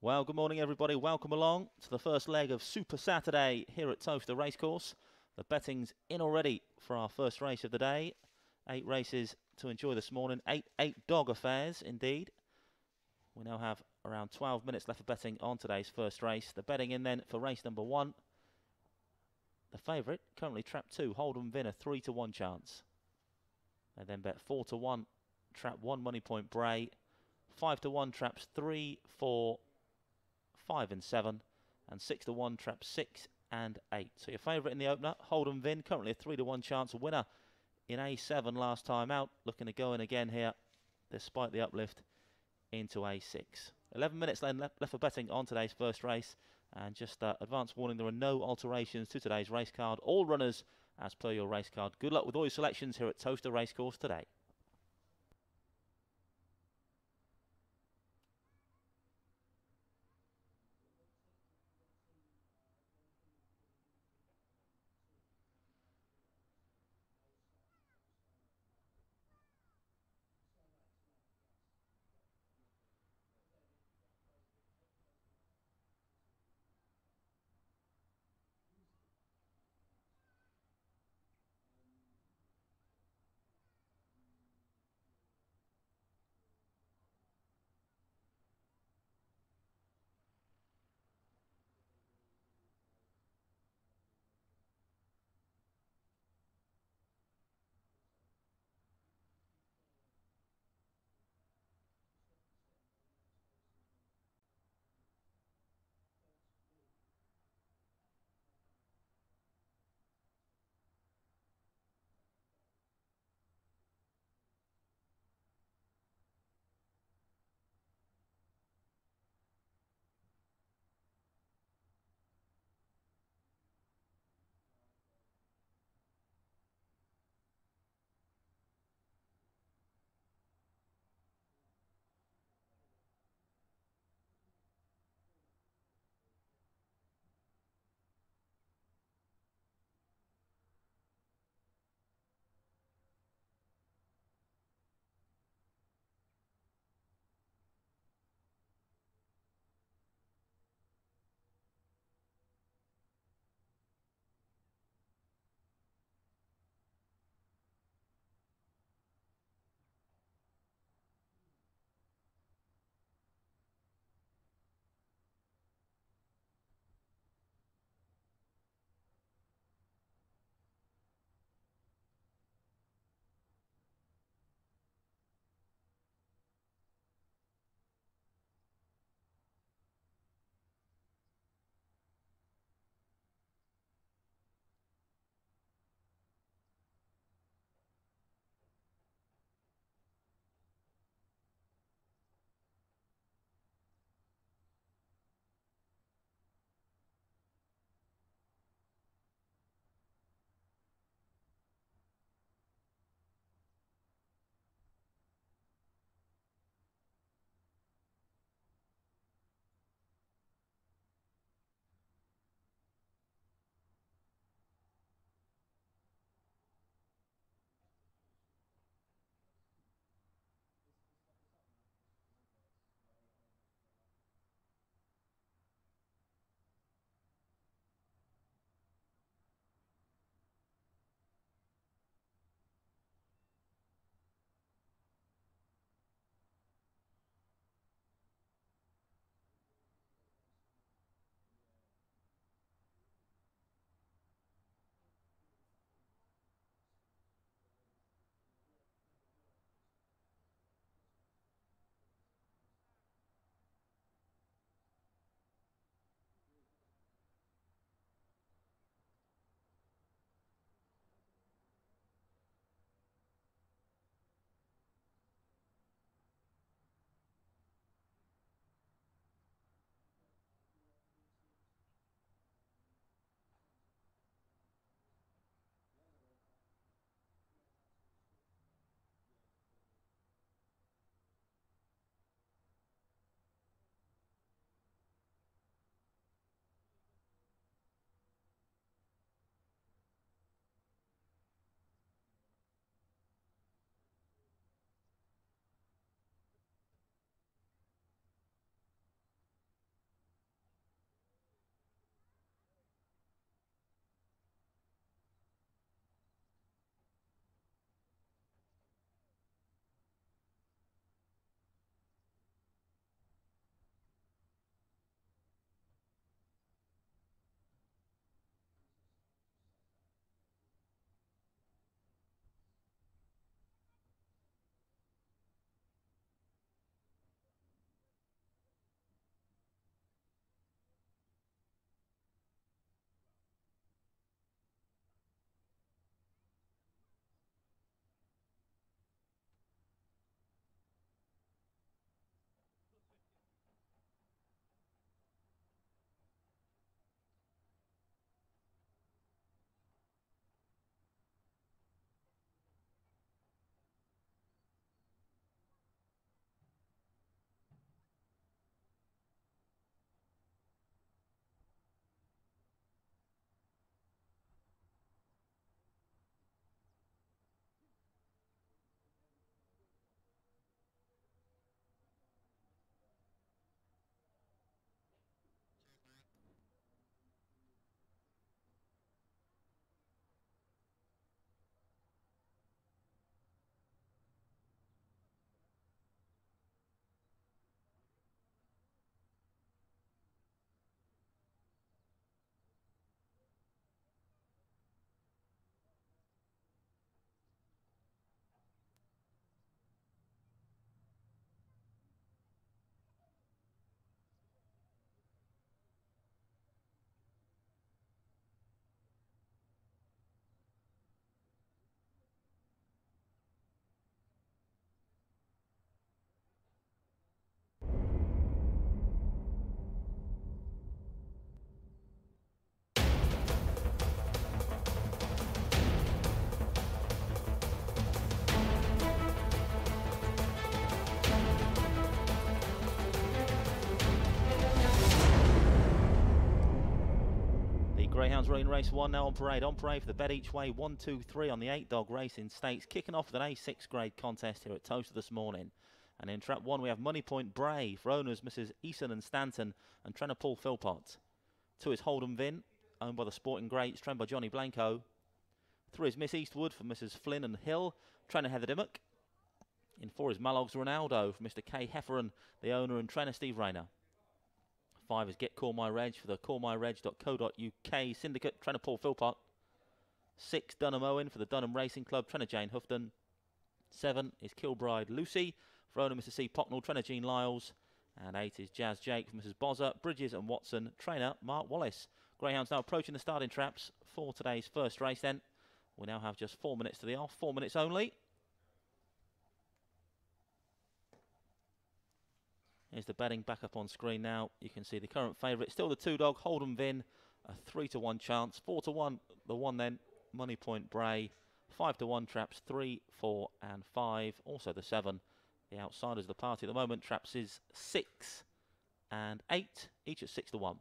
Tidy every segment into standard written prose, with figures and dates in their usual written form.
Well, good morning, everybody. Welcome along to the first leg of Super Saturday here at Towcester Racecourse. The betting's in already for our first race of the day. 8 races to enjoy this morning. Eight dog affairs, indeed. We now have around 12 minutes left of betting on today's first race. The betting in then for race number 1. The favourite, currently trap 2, Hold'em Vin, a 3-to-1 chance. They then bet 4-to-1, trap 1, Money Point Bray. 5-to-1 traps 3, 4, 5 and 7, and 6-to-1 traps 6 and 8. So your favourite in the opener, Hold'em Vin, currently a 3-to-1 chance winner in A7 last time out, looking to go in again here despite the uplift into A6. 11 minutes then left for betting on today's first race, and just advance warning, there are no alterations to today's race card. All runners as per your race card. Good luck with all your selections here at Towcester Racecourse today. Greyhounds running race 1 now on parade. On parade for the bet each way 1, 2, 3 on the 8-dog racing stakes. Kicking off with an A6 grade contest here at Towcester this morning. And in trap 1 we have Money Point Bray for owners Mrs. Eason and Stanton and trainer Paul Philpott. 2 is Hold'em Vin, owned by the Sporting Greats, trained by Johnny Blanco. 3 is Miss Eastwood for Mrs. Flynn and Hill, trainer Heather Dimmock. In 4 is Malog's Ronaldo for Mr. K. Hefferon, the owner and trainer Steve Rayner. 5 is Get Call My Reg for the callmyreg.co.uk syndicate, trainer Paul Philpott. 6, Dunham Owen for the Dunham Racing Club, trainer Jane Houghton. 7 is Kilbride Lucy for owner Mr. C. Pocknell, trainer Jean Lyles. And 8 is Jazz Jake for Mrs. Bozza, Bridges and Watson, trainer Mark Wallace. Greyhounds now approaching the starting traps for today's first race then. We now have just 4 minutes to the off, 4 minutes only. Here's the betting back up on screen now. You can see the current favourite, still the 2-dog, Hold'em Vin, a 3-to-1 chance. 4-to-1, the 1 then, Money Point Bray. 5-to-1 traps 3, 4 and 5. Also the 7, the outsiders of the party at the moment. Traps is 6 and 8, each at 6-to-1.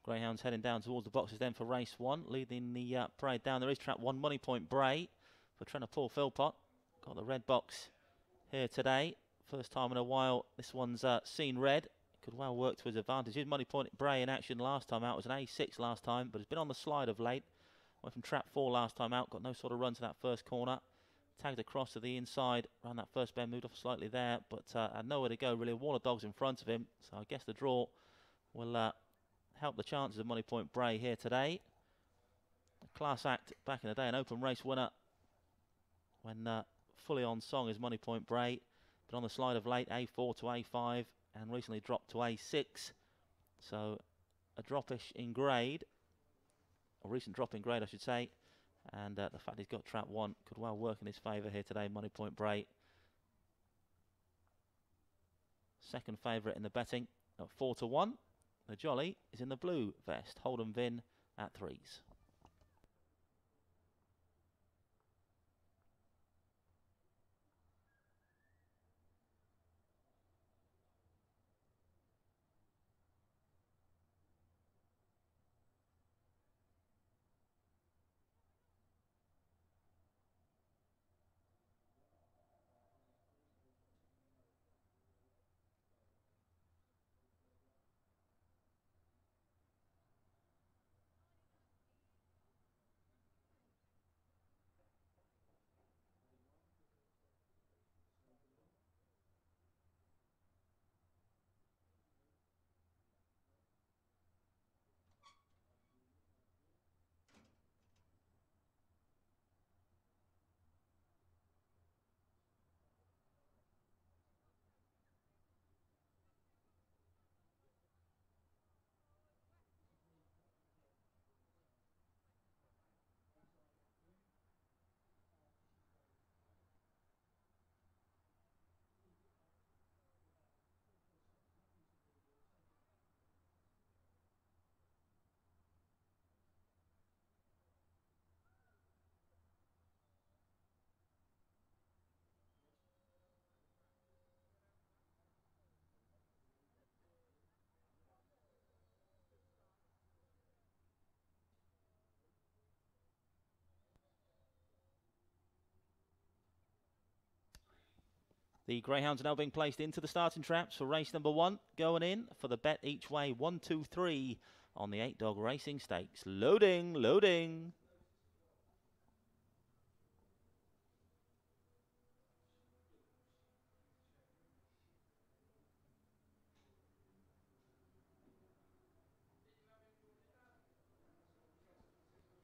Greyhounds heading down towards the boxes then for race 1. Leading the parade down, there is trap 1, Money Point Bray for trainer Paul Philpott. Got the red box here today. First time in a while this one's seen red. Could well work to his advantage. Here's Money Point Bray in action last time out. It was an A6 last time, but has been on the slide of late. Went from trap 4 last time out. Got no sort of run to that first corner. Tagged across to the inside. Around that first bend, moved off slightly there, but had nowhere to go really. A wall of dogs in front of him. So I guess the draw will help the chances of Money Point Bray here today. A class act back in the day, an open race winner when fully on song is Money Point Bray. But on the slide of late, A4 to A5 and recently dropped to A6. So a drop-ish in grade, a recent drop in grade I should say. And the fact he's got trap 1 could well work in his favour here today, Money Point Bray. Second favourite in the betting at 4-to-1. The jolly is in the blue vest, Hold'em Vin at 3s. The Greyhounds are now being placed into the starting traps for race number 1. Going in for the bet each way 1, 2, 3 on the 8-dog racing stakes. Loading, loading.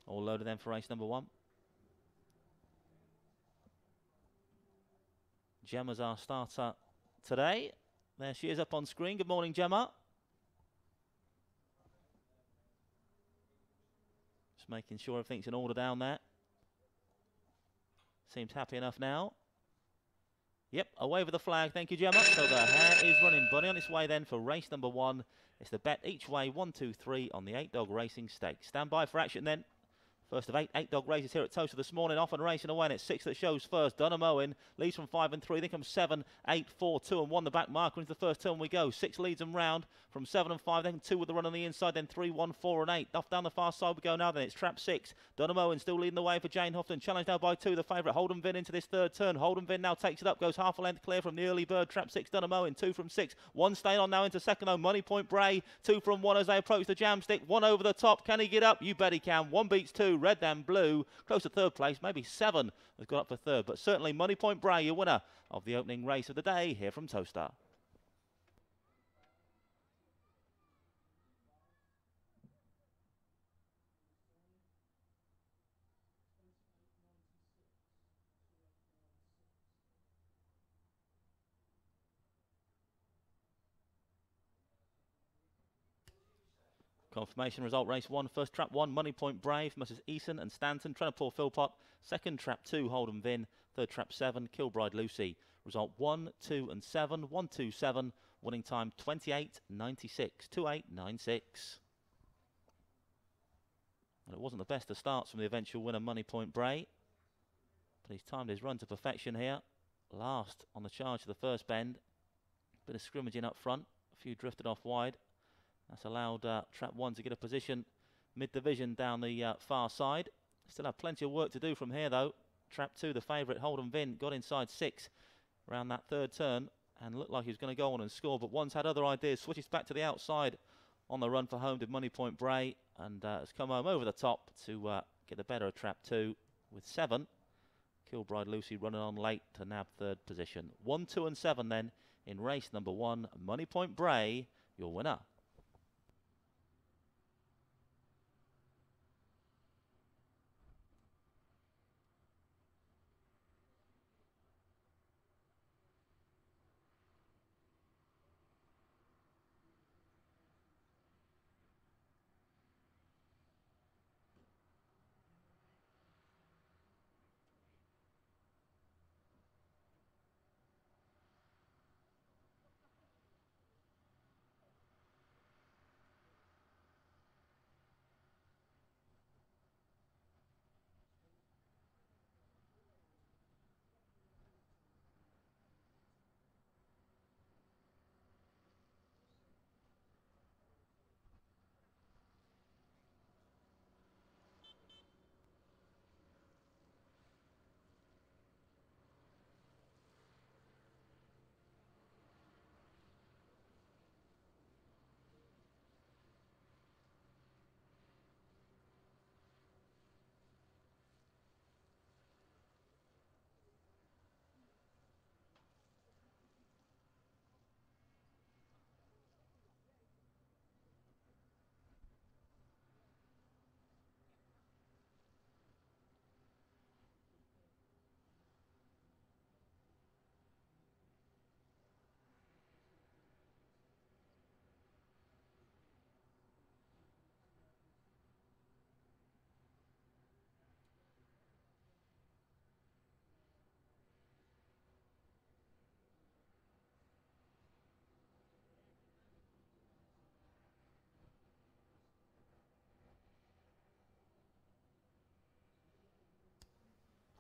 All loaded then for race number 1. Gemma's our starter today. There she is up on screen. Good morning, Gemma. Just making sure everything's in order down there. Seems happy enough now. Yep, away with the flag. Thank you, Gemma. So the hare is running. Bunny on its way then for race number 1. It's the bet each way, 1, 2, 3 on the 8-dog racing stakes. Stand by for action then. First of 8 dog races here at Towcester this morning, off and racing away, and it's 6 that shows first. Dunham Owen leads from 5 and 3. Then comes 7, 8, 4, 2 and 1. The back marker into the first turn we go. 6 leads and round from 7 and 5. Then 2 with the run on the inside. Then 3, 1, 4 and 8. Off down the far side we go now. Then it's trap 6. Dunham Owen still leading the way for Jane Houghton. Challenged now by 2. The favourite Holden Vin into this third turn. Holden Vin now takes it up. Goes half a length clear from the early bird. Trap 6. Dunham Owen 2 from 6. 1 staying on now into second. Oh, Money Point Bray 2 from 1 as they approach the jam stick. 1 over the top. Can he get up? You bet he can. 1 beats 2. Red then blue. Close to third place, maybe 7 has got up for third, but certainly Money Point Bray, your winner of the opening race of the day here from Towcester. Confirmation result, race 1, first trap 1, Money Point Brave, Mrs. Eason and Stanton, trying to pull Philpott. Second trap 2, Holden Vin. Third trap 7, Kilbride Lucy. Result 1, 2 and 7, 1, 2, 7. Winning time 28.96, 28.96. Well, it wasn't the best of starts from the eventual winner, Money Point Bray, but he's timed his run to perfection here. Last on the charge of the first bend. Bit of scrimmaging up front, a few drifted off wide. That's allowed trap 1 to get a position mid-division down the far side. Still have plenty of work to do from here though. Trap 2, the favourite Holden Vin, got inside 6 around that third turn and looked like he was going to go on and score, but one's had other ideas. Switches back to the outside on the run for home did Money Point Bray, and has come home over the top to get the better of trap 2 with 7. Kilbride Lucy running on late to nab third position. 1, 2 and 7 then in race number 1. Money Point Bray, your winner.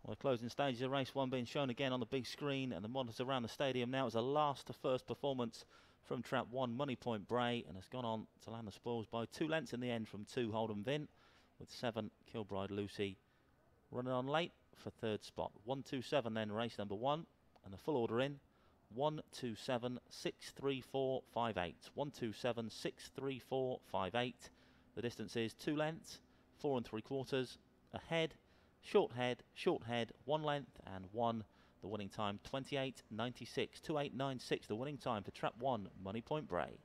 Well, the closing stages of race 1 being shown again on the big screen and the monitors around the stadium now as a last to first performance from trap 1, Money Point Bray, and has gone on to land the spoils by 2 lengths in the end from 2, Holden Vin, with 7, Kilbride Lucy running on late for third spot. 1, 2, 7 then race number 1, and the full order in 1, 2, 7, 6, 3, 4, 5, 8. 1, 2, 7, 6, 3, 4, 5, 8. The distance is 2 lengths, 4 3/4, ahead, short head, 1 length and 1. The winning time 28.96, 28.96. The winning time for trap 1, Money Point Bray.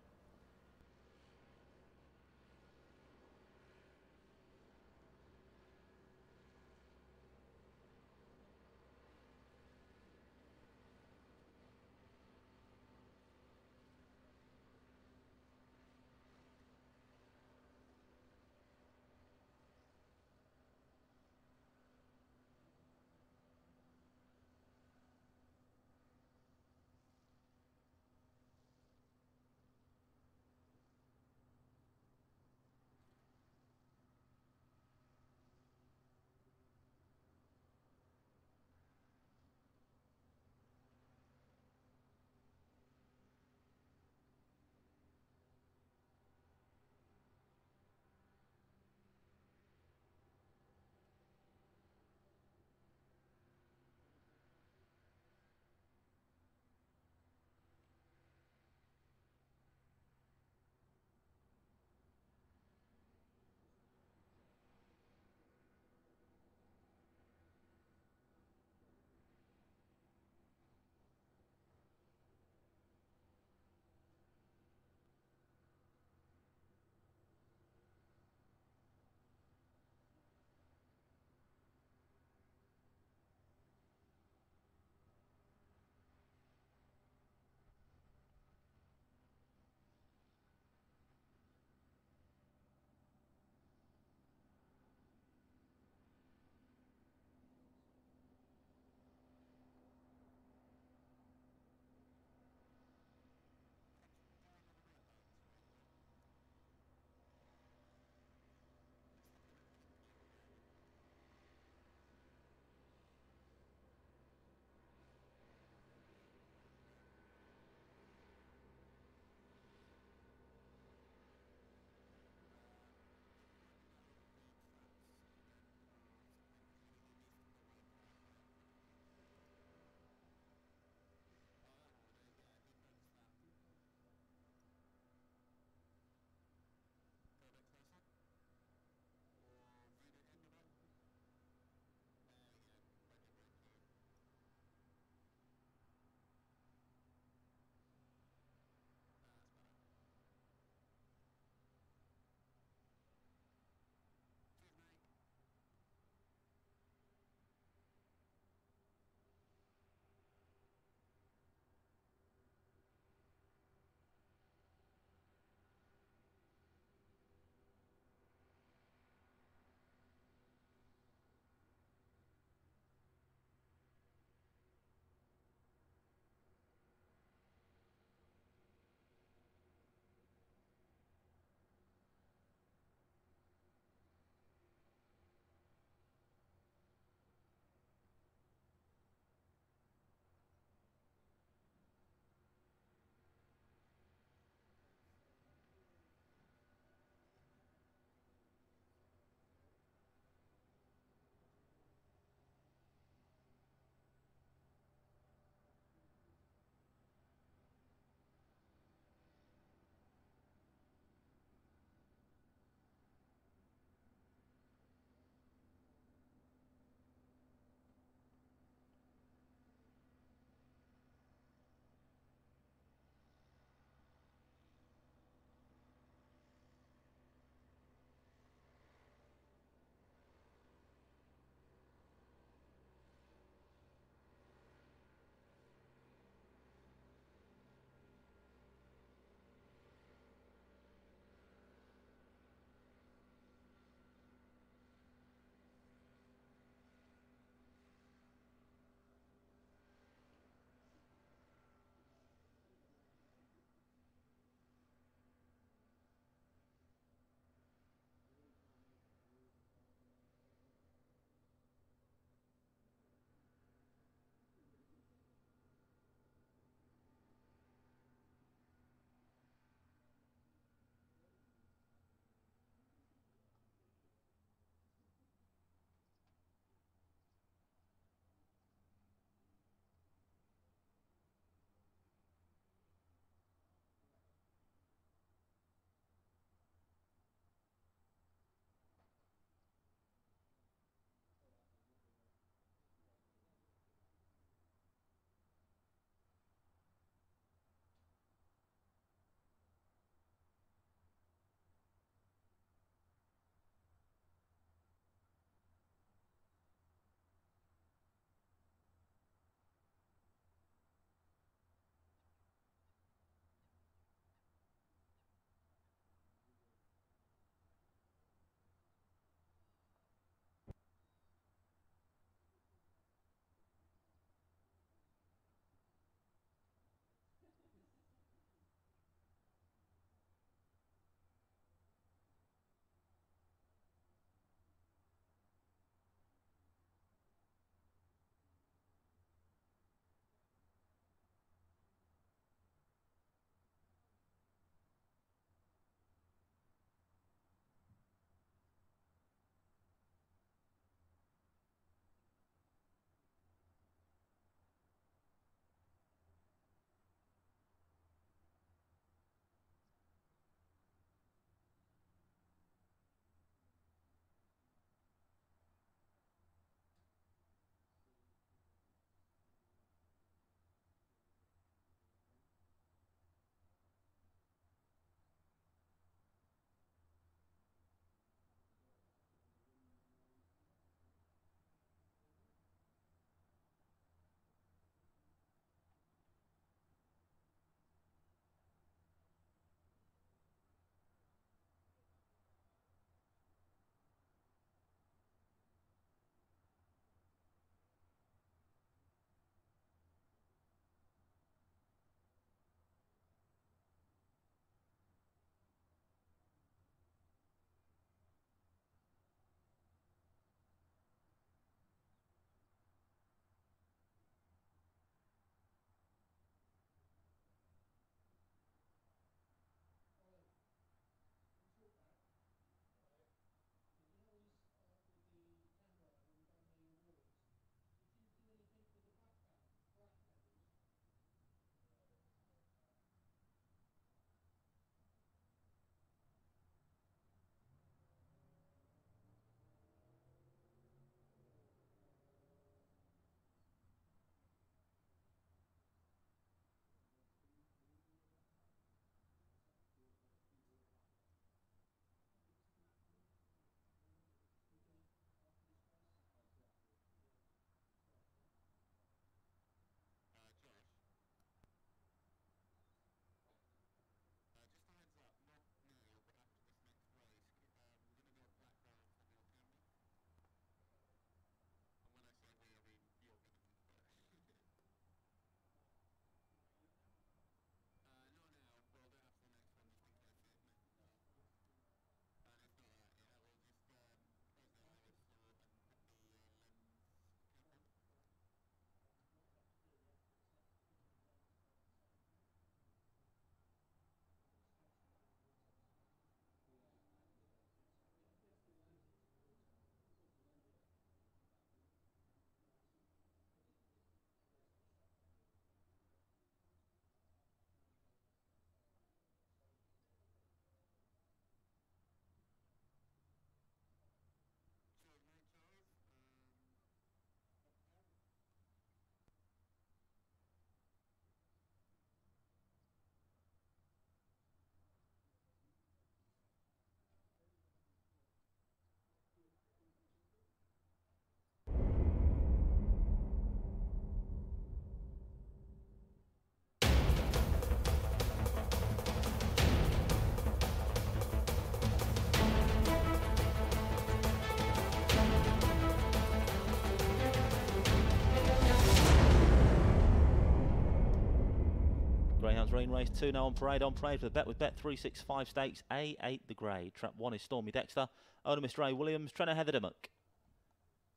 Green, race 2 now on parade for the bet with Bet 365 stakes. A8 the grade. Trap 1 is Stormy Dexter. Owner Mr. A. Williams, trainer Heather Dimmock.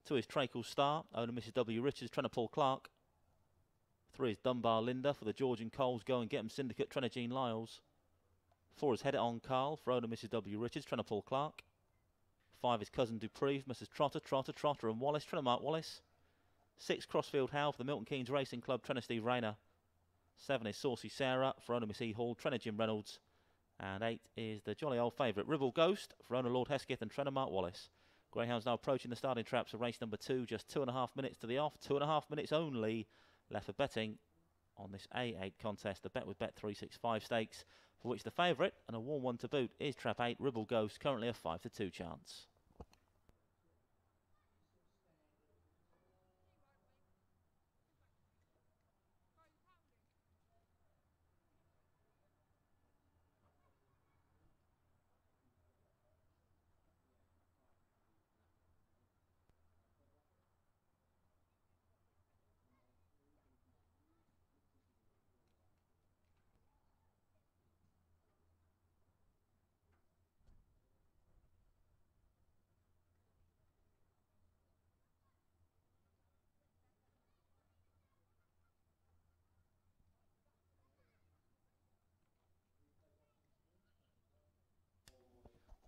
2 is Trakel Star. Owner Mrs. W. Richards, trainer Paul Clark. 3 is Dunbar Linda for the Georgian Coles Go and Get 'em Syndicate, trainer Jean Lyles. 4 is Head It On Carl for owner Mrs. W. Richards, trainer Paul Clark. 5 is Cousin Dupree, Mrs. Trotter and Wallace, trainer Mark Wallace. 6 Crossfield Howe for the Milton Keynes Racing Club, trainer Steve Rayner. 7 is Saucy Sarah for owner Miss E. Hall, trainer Jim Reynolds. And 8 is the jolly old favourite Ribble Ghost for owner Lord Hesketh and trainer Mark Wallace. Greyhounds now approaching the starting traps of race number 2, just 2.5 minutes to the off, 2.5 minutes only left for betting on this A8 contest, the bet with Bet 365 stakes, for which the favourite, and a warm one to boot, is Trap 8, Ribble Ghost, currently a 5-2 chance.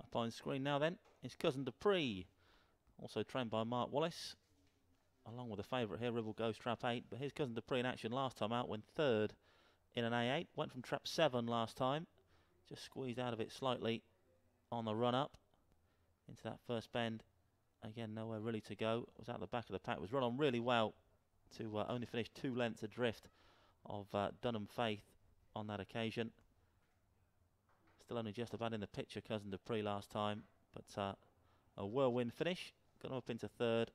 Up on screen now then is Cousin Dupree, also trained by Mark Wallace, along with the favourite here, Ribble Ghost, Trap 8. But here's Cousin Dupree in action last time out, went 3rd in an A8, went from Trap 7 last time, just squeezed out of it slightly on the run up into that first bend. Again, nowhere really to go. Was out the back of the pack, was run on really well to only finish 2 lengths adrift of Dunham Faith on that occasion. Still only just about in the picture, Cousin Dupree last time, but a whirlwind finish, got up into 3rd,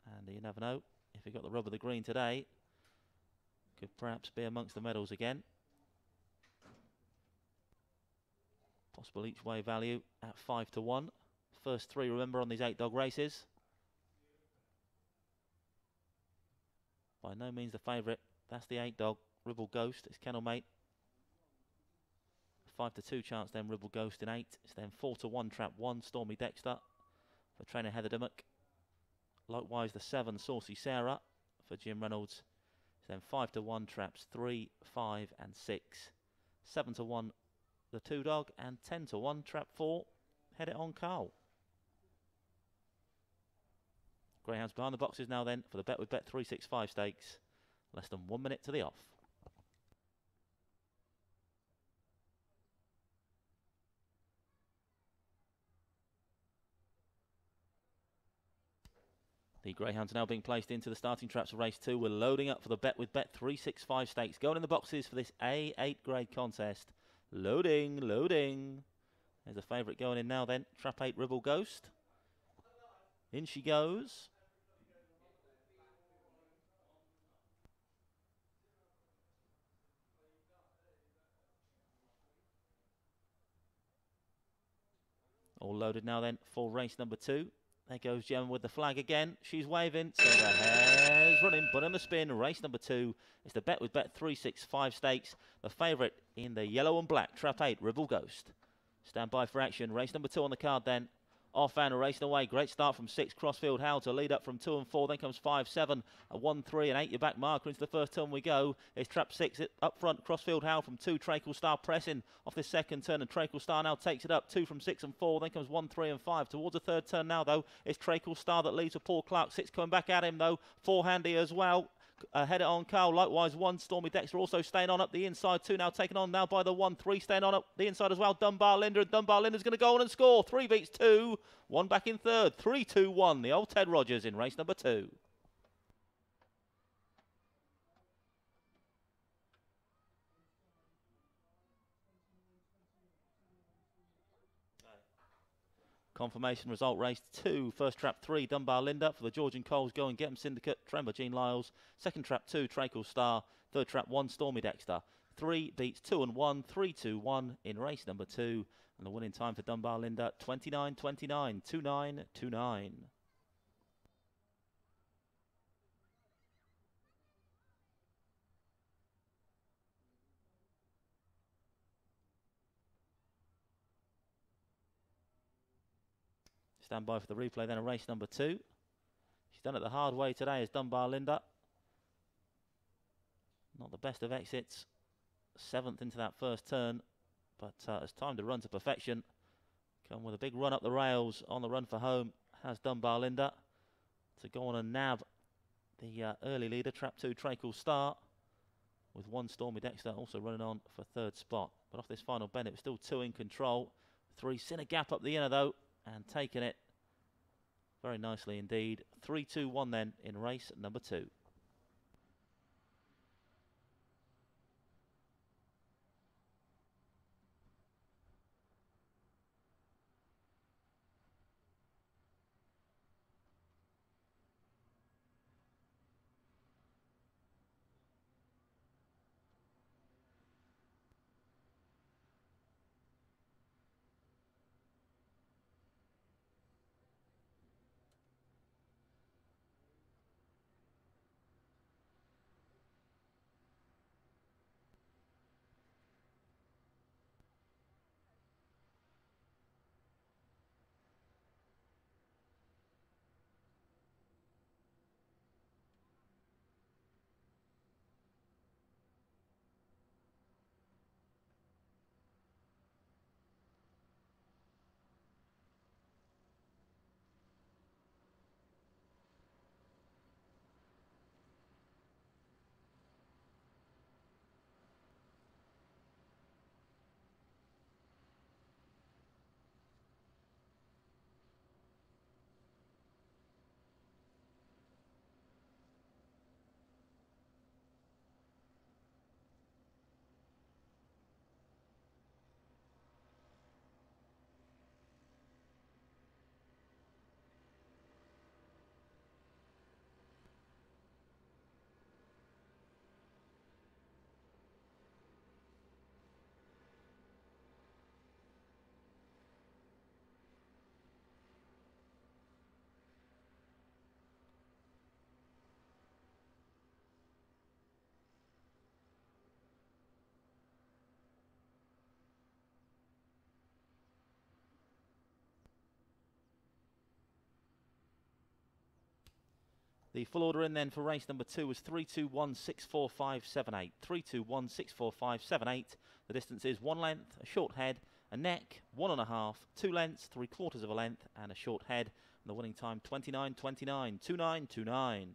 and you never know, if he got the rub of the green today, could perhaps be amongst the medals again. Possible each way value at 5-1. First 3, remember, on these 8-dog races. By no means the favourite, that's the 8-dog, Ribble Ghost, it's kennel mate. 5-2 chance then, Ribble Ghost in 8. It's then 4-1 Trap 1, Stormy Dexter for trainer Heather Dimmock. Likewise the 7, Saucy Sarah for Jim Reynolds. It's then 5-1 Traps 3, 5 and 6. 7-1 the 2-dog and 10-1 Trap 4, Head It On Carl. Greyhounds behind the boxes now then for the bet with Bet 365 stakes. Less than 1 minute to the off. The Greyhounds now being placed into the starting traps of race 2. We're loading up for the bet with Bet 365 stakes. Going in the boxes for this A8 grade contest. Loading, loading. There's a favourite going in now then. Trap 8 Ribble Ghost. In she goes. All loaded now then for race number 2. There goes Gemma with the flag again. She's waving, so the hare's running, but on the spin, race number 2. It's the bet with Bet 365 stakes. The favourite in the yellow and black, Trap 8, Ribble Ghost. Stand by for action. Race number 2 on the card then. Off and racing away. Great start from 6, Crossfield Howe to lead up from 2 and 4. Then comes 5, 7, a 1, 3 and 8. Your back marker into the first turn we go. It's Trap 6 up front. Crossfield Howe from 2. Trakel Star pressing off this second turn. And Trakel Star now takes it up. 2 from 6 and 4. Then comes 1, 3 and 5. Towards the third turn now though. It's Trakel Star that leads with Paul Clark. 6 coming back at him though. 4 handy as well. Head It On Carl, likewise 1, Stormy Dexter also staying on up the inside. 2 now taken on now by the 1, 3 staying on up the inside as well. Dunbar Linda, and Dunbar Linda's going to go on and score. 3 beats 2, 1 back in third. 3-2-1, the old Ted Rogers in race number 2. Confirmation result race 2. First trap 3, Dunbar Linda for the Georgian Coles Go and Get 'em Syndicate, Tremor Jean Lyles. Second trap 2, Trakel Star. Third trap 1, Stormy Dexter. 3 beats 2 and 1, 3-2-1 in race number 2. And the winning time for Dunbar Linda, 29.29, 29.29. Stand by for the replay then of race number 2. She's done it the hard way today as Dunbar Linda. Not the best of exits. 7th into that first turn, but it's time to run to perfection. Come with a big run up the rails on the run for home has Dunbar Linda to go on and nab the early leader, Trap 2 Trakel Star, with 1 Stormy Dexter also running on for 3rd spot. But off this final bend, it was still 2 in control. 3 Sinner Gap up the inner though, and taking it very nicely indeed. 3-2-1 then in race number 2. The full order in then for race number 2 was 3-2-1-6-4-5-7-8. 3-2-1-6-4-5-7-8. The distance is 1 length, a short head, a neck, 1.5, 2 lengths, 3/4 of a length, and a short head. And the winning time 29.29, 29.29.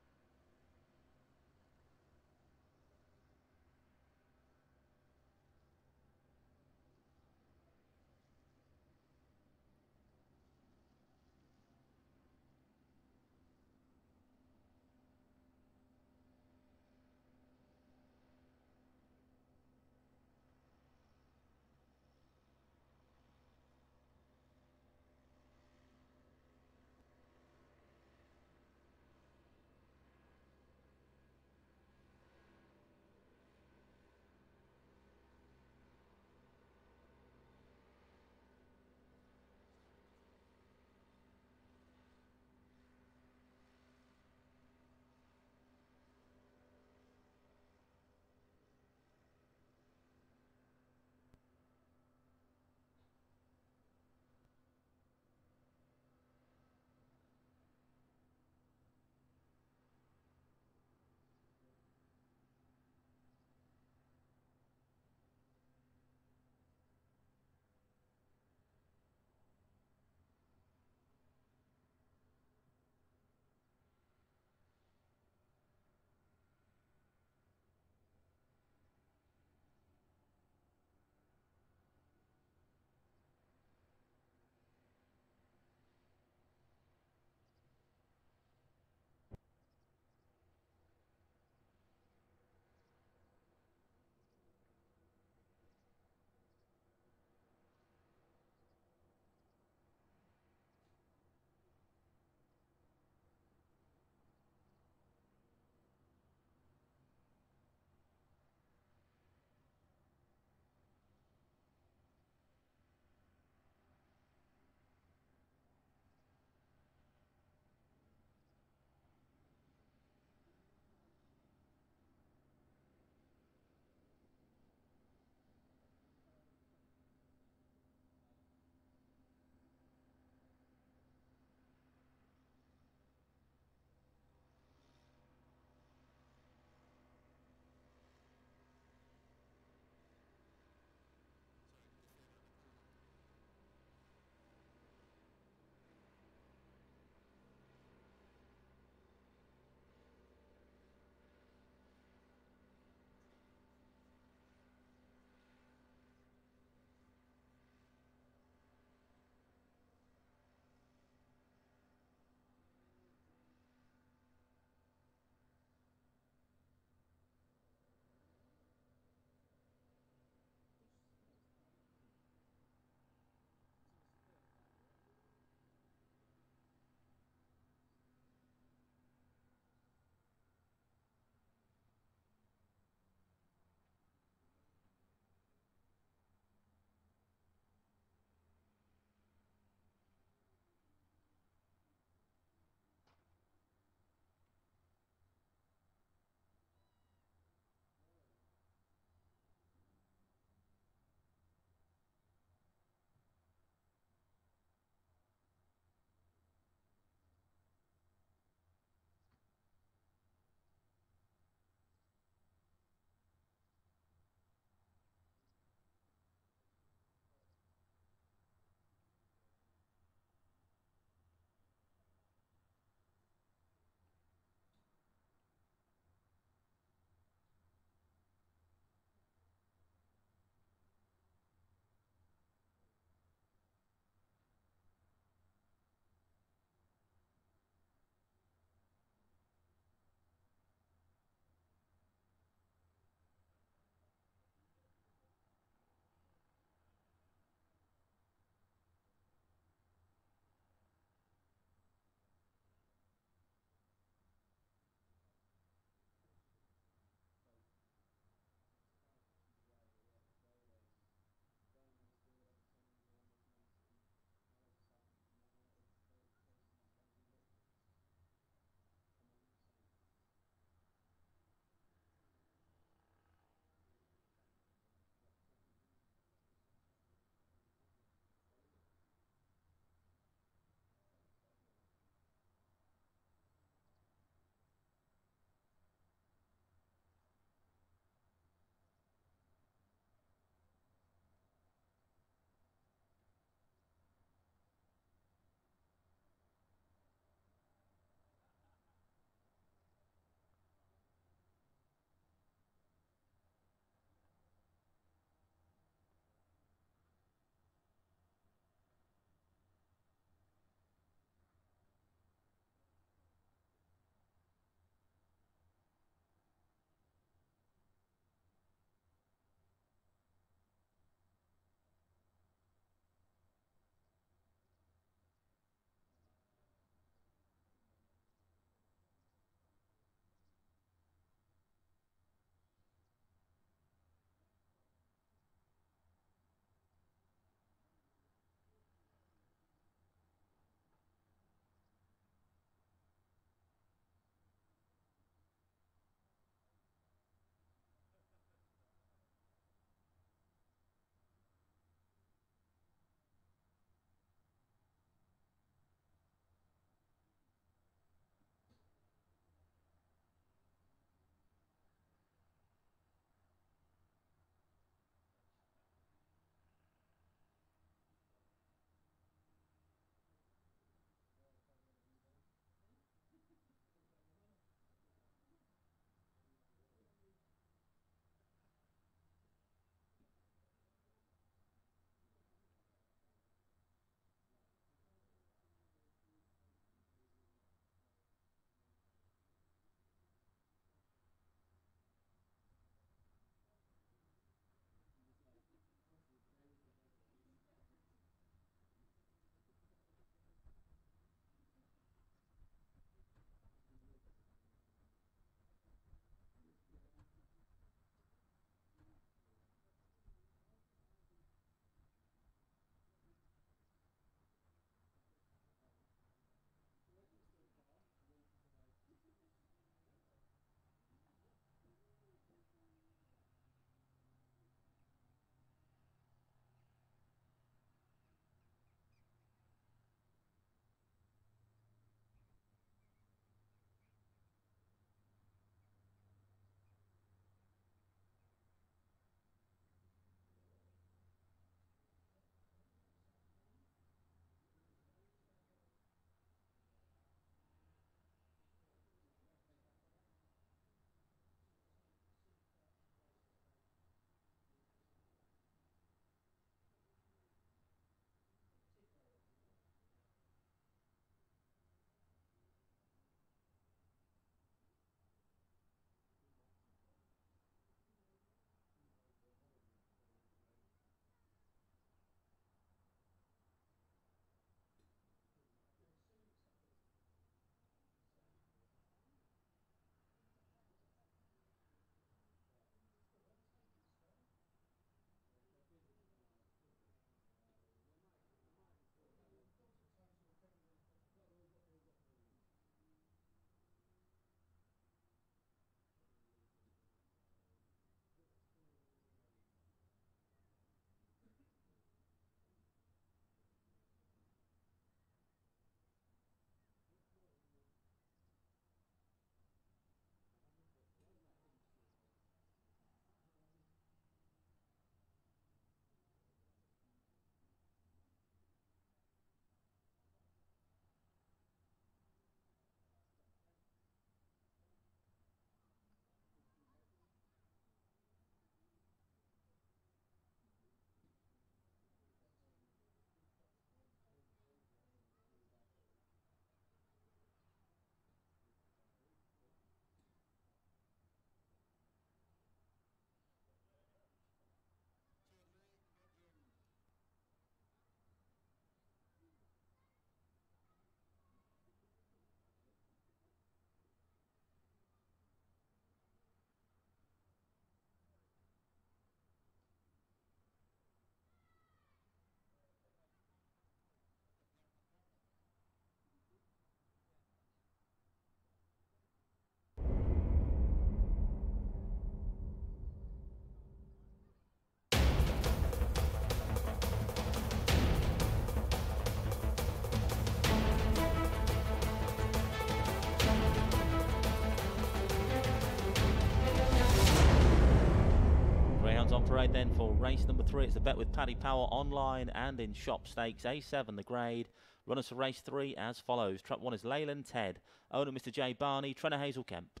Greyhounds on parade then for race number 3. It's the bet with Paddy Power online and in shop stakes. A7 the grade. Runners for race 3 as follows. Trap 1 is Leyland Ted. Owner Mr J Barney. Trainer Hazel Kemp.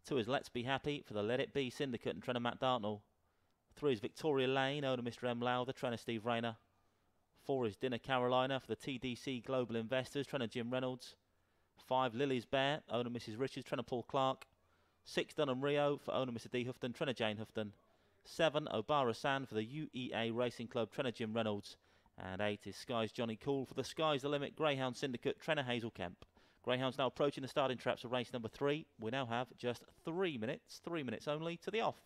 2 is Let's Be Happy for the Let It Be Syndicate and trainer Matt Dartnell. 3 is Victoria Lane. Owner Mr M Lowther. Trainer Steve Rayner. 4 is Dinner Carolina for the TDC Global Investors. Trainer Jim Reynolds. 5 Lily's Bear. Owner Mrs Richards. Trainer Paul Clark. 6 Dunham Rio for owner Mr D Houghton. Trainer Jane Houghton. 7 Obara Sand for the UEA Racing Club. Trainer Jim Reynolds. And 8 is Sky's Johnny Cool for the Sky's the Limit Greyhound Syndicate. Trainer Hazel Kemp. Greyhounds now approaching the starting traps for race number 3. We now have just 3 minutes only to the off.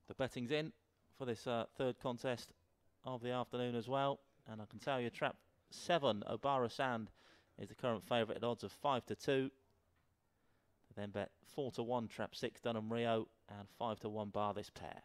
The betting's in for this third contest of the afternoon as well. And I can tell you trap 7 Obara Sand is the current favourite at odds of 5-2. Then bet 4-1 trap 6 Dunham Rio and 5-1 bar this pair.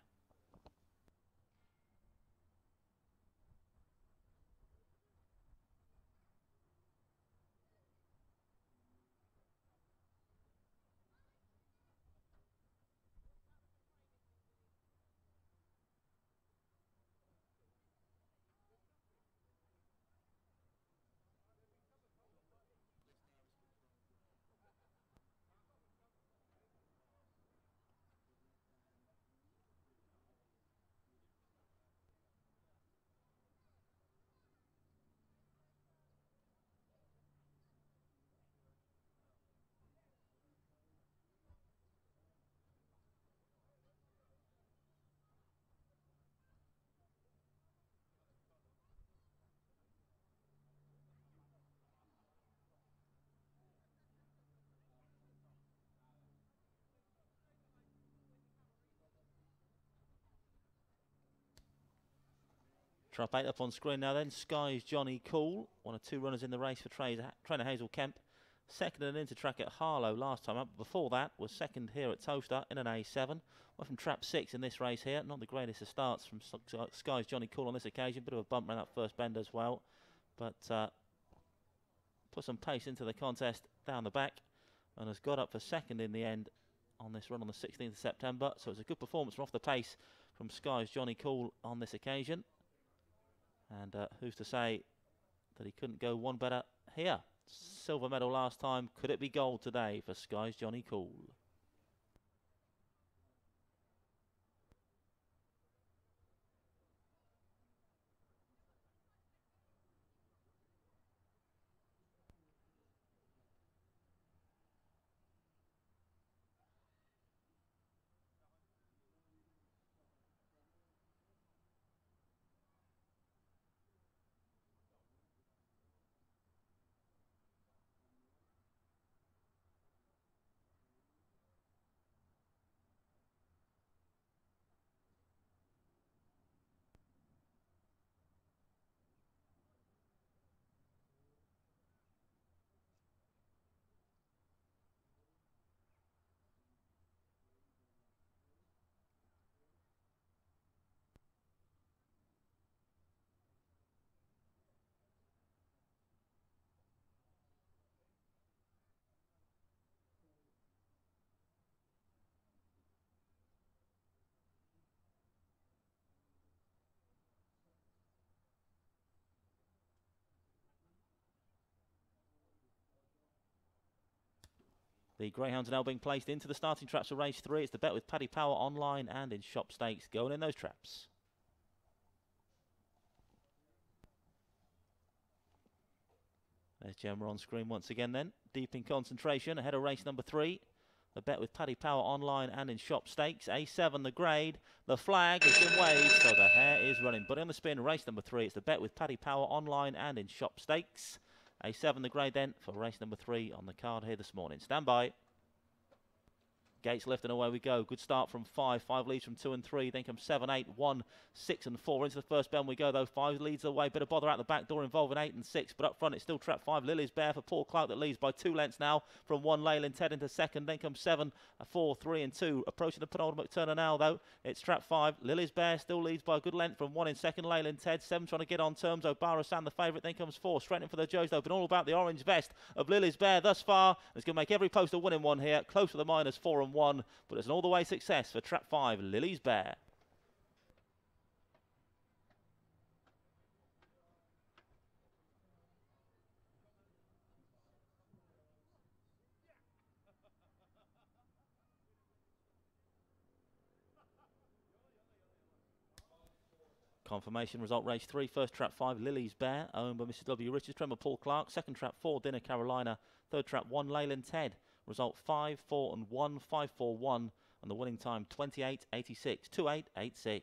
Trap 8 up on screen now then. Sky's Johnny Cool, one of 2 runners in the race for trainer Hazel Kemp. Second and into track at Harlow last time up. Before that was second here at Towcester in an A7. Went from trap 6 in this race here. Not the greatest of starts from Sky's Johnny Cool on this occasion. Bit of a bump around that first bend as well. But put some pace into the contest down the back and has got up for second in the end on this run on the 16th of September. So it's a good performance from off the pace from Sky's Johnny Cool on this occasion. And who's to say that he couldn't go one better here? Silver medal last time. Could it be gold today for Sky's Johnny Cool? The Greyhounds are now being placed into the starting traps for race 3. It's the bet with Paddy Power online and in shop stakes. Going in those traps. There's Gemma on screen once again then. Deep in concentration ahead of race number 3. The bet with Paddy Power online and in shop stakes. A7 the grade. The flag has been waved, so the hare is running. But on the spin, race number 3. It's the bet with Paddy Power online and in shop stakes. A7 the grade then for race number 3 on the card here this morning. Stand by. Gates lift and away we go. Good start from 5. 5 leads from 2 and 3. Then comes 7, 8, 1, 6 and 4. Into the first bend we go though. 5 leads the way. Bit of bother out the back door involving 8 and 6. But up front it's still trap 5. Lily's Bear for Paul Clark that leads by 2 lengths now. From 1 Leyland Ted into second. Then comes 7, 4, 3 and 2. Approaching the penultimate turner now though. It's trap 5. Lily's Bear still leads by a good length from 1 in second. Leyland Ted. 7 trying to get on terms. Obara Sand the favourite. Then comes 4. Straightening for the Joes though. Been all about the orange vest of Lily's Bear thus far. It's going to make every post a winning one here. Close to the minus 4 and 1, but it's an all-the-way success for trap 5, Lily's Bear. Confirmation result race 3, first trap 5, Lily's Bear, owned by Mr. W. Richards, Tremor Paul Clark. Second trap 4, Dinner Carolina. Third trap 1, Leyland Ted. Result 5, 4 and 1, 5, 4, 1, and the winning time 28.86, 28.86.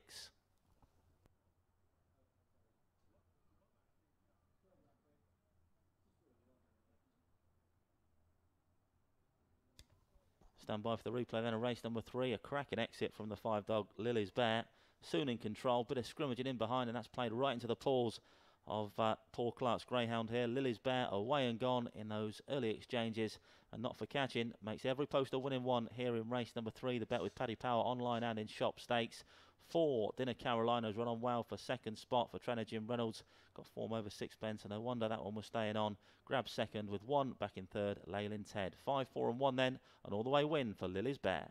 Stand by for the replay then of race number 3, a cracking exit from the 5-dog Lily's Bear. Soon in control, bit of scrimmaging in behind, and that's played right into the paws of Paul Clark's Greyhound here. Lily's Bear away and gone in those early exchanges, and not for catching. Makes every post a winning one here in race number 3. The bet with Paddy Power online and in shop stakes. 4, Dinner Carolina's run on well for second spot for trainer Jim Reynolds. Got form over 6pence, and no wonder that one was staying on. Grabbed second with 1 back in third, Leyland Ted. 5, 4 and 1 then, an all-the-way win for Lily's Bear.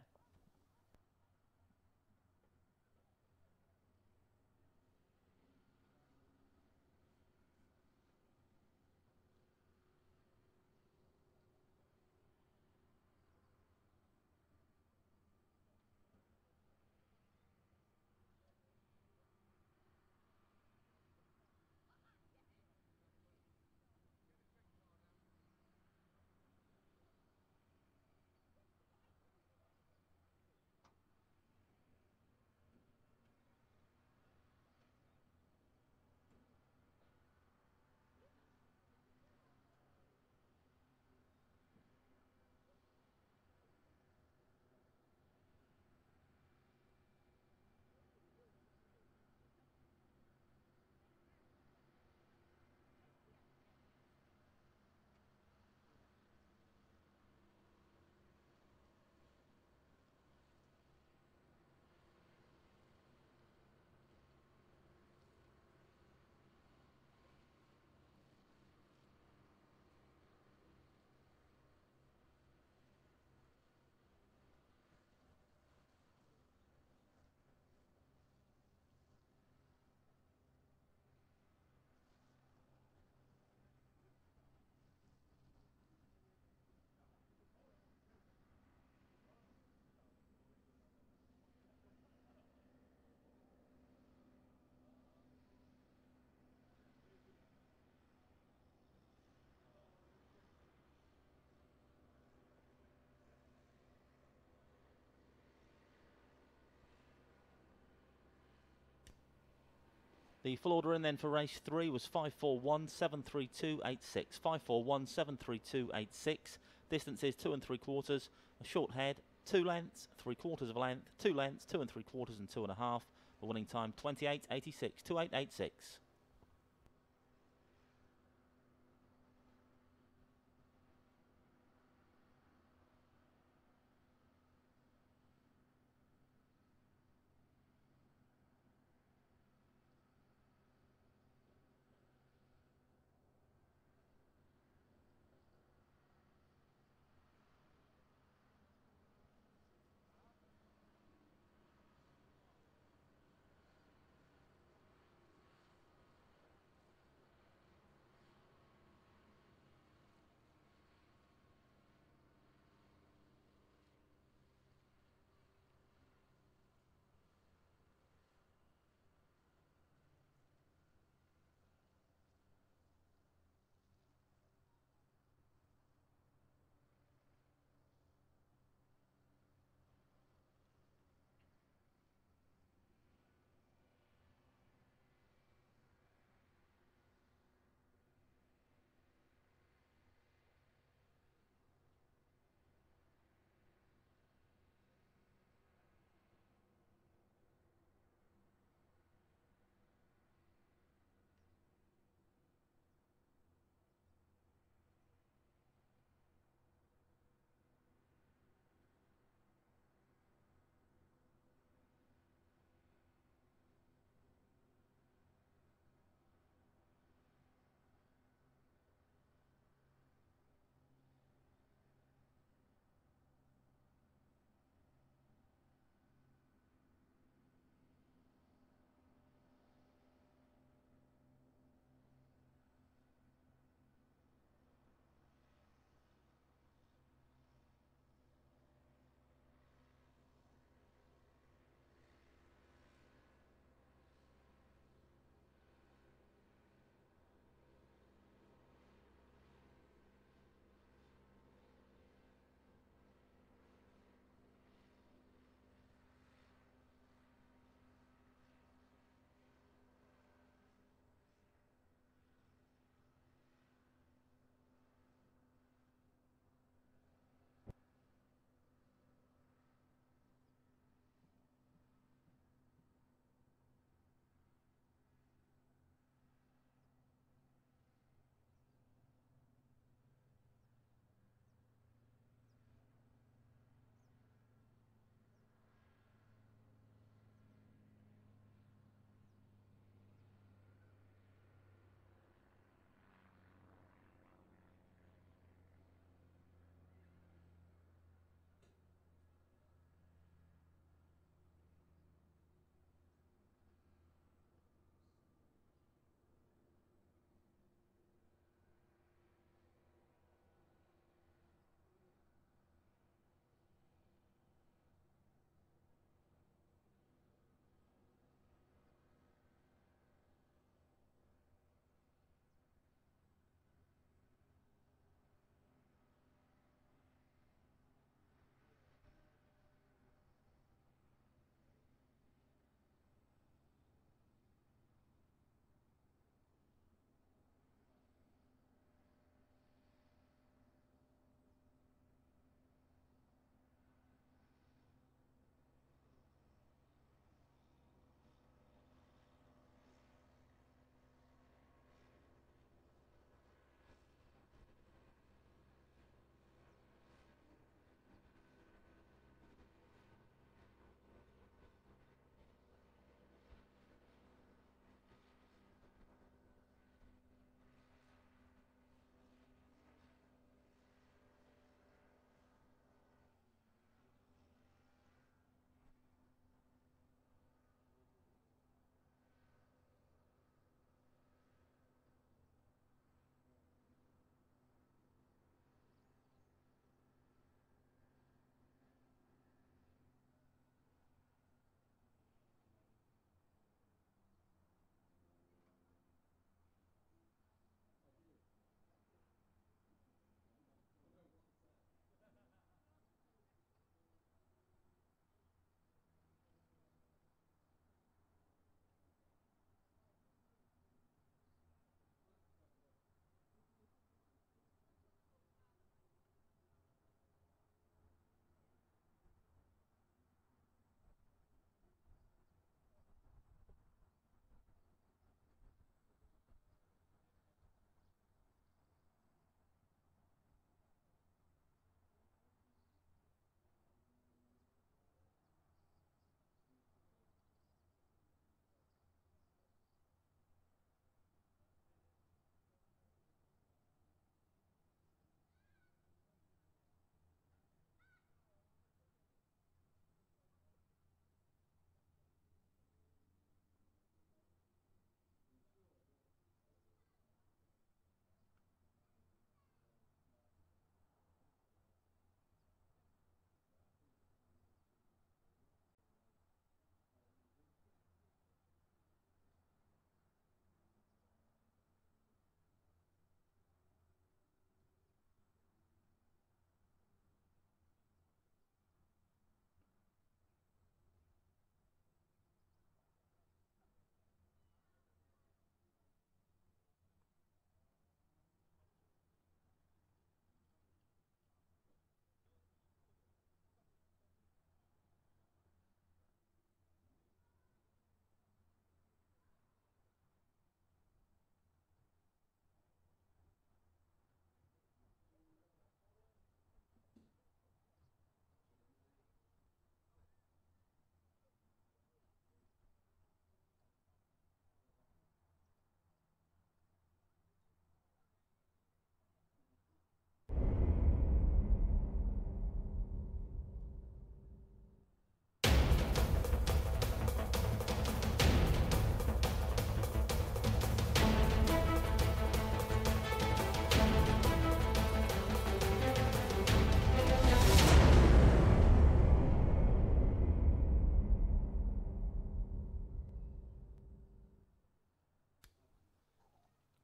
The full order in then for race 3 was 541 732 86. 541 732 86. Distance is 2 3/4. A short head, 2 lengths, 3/4 of a length, 2 lengths, 2 3/4 and 2 1/2. The winning time 28.86, 28.86.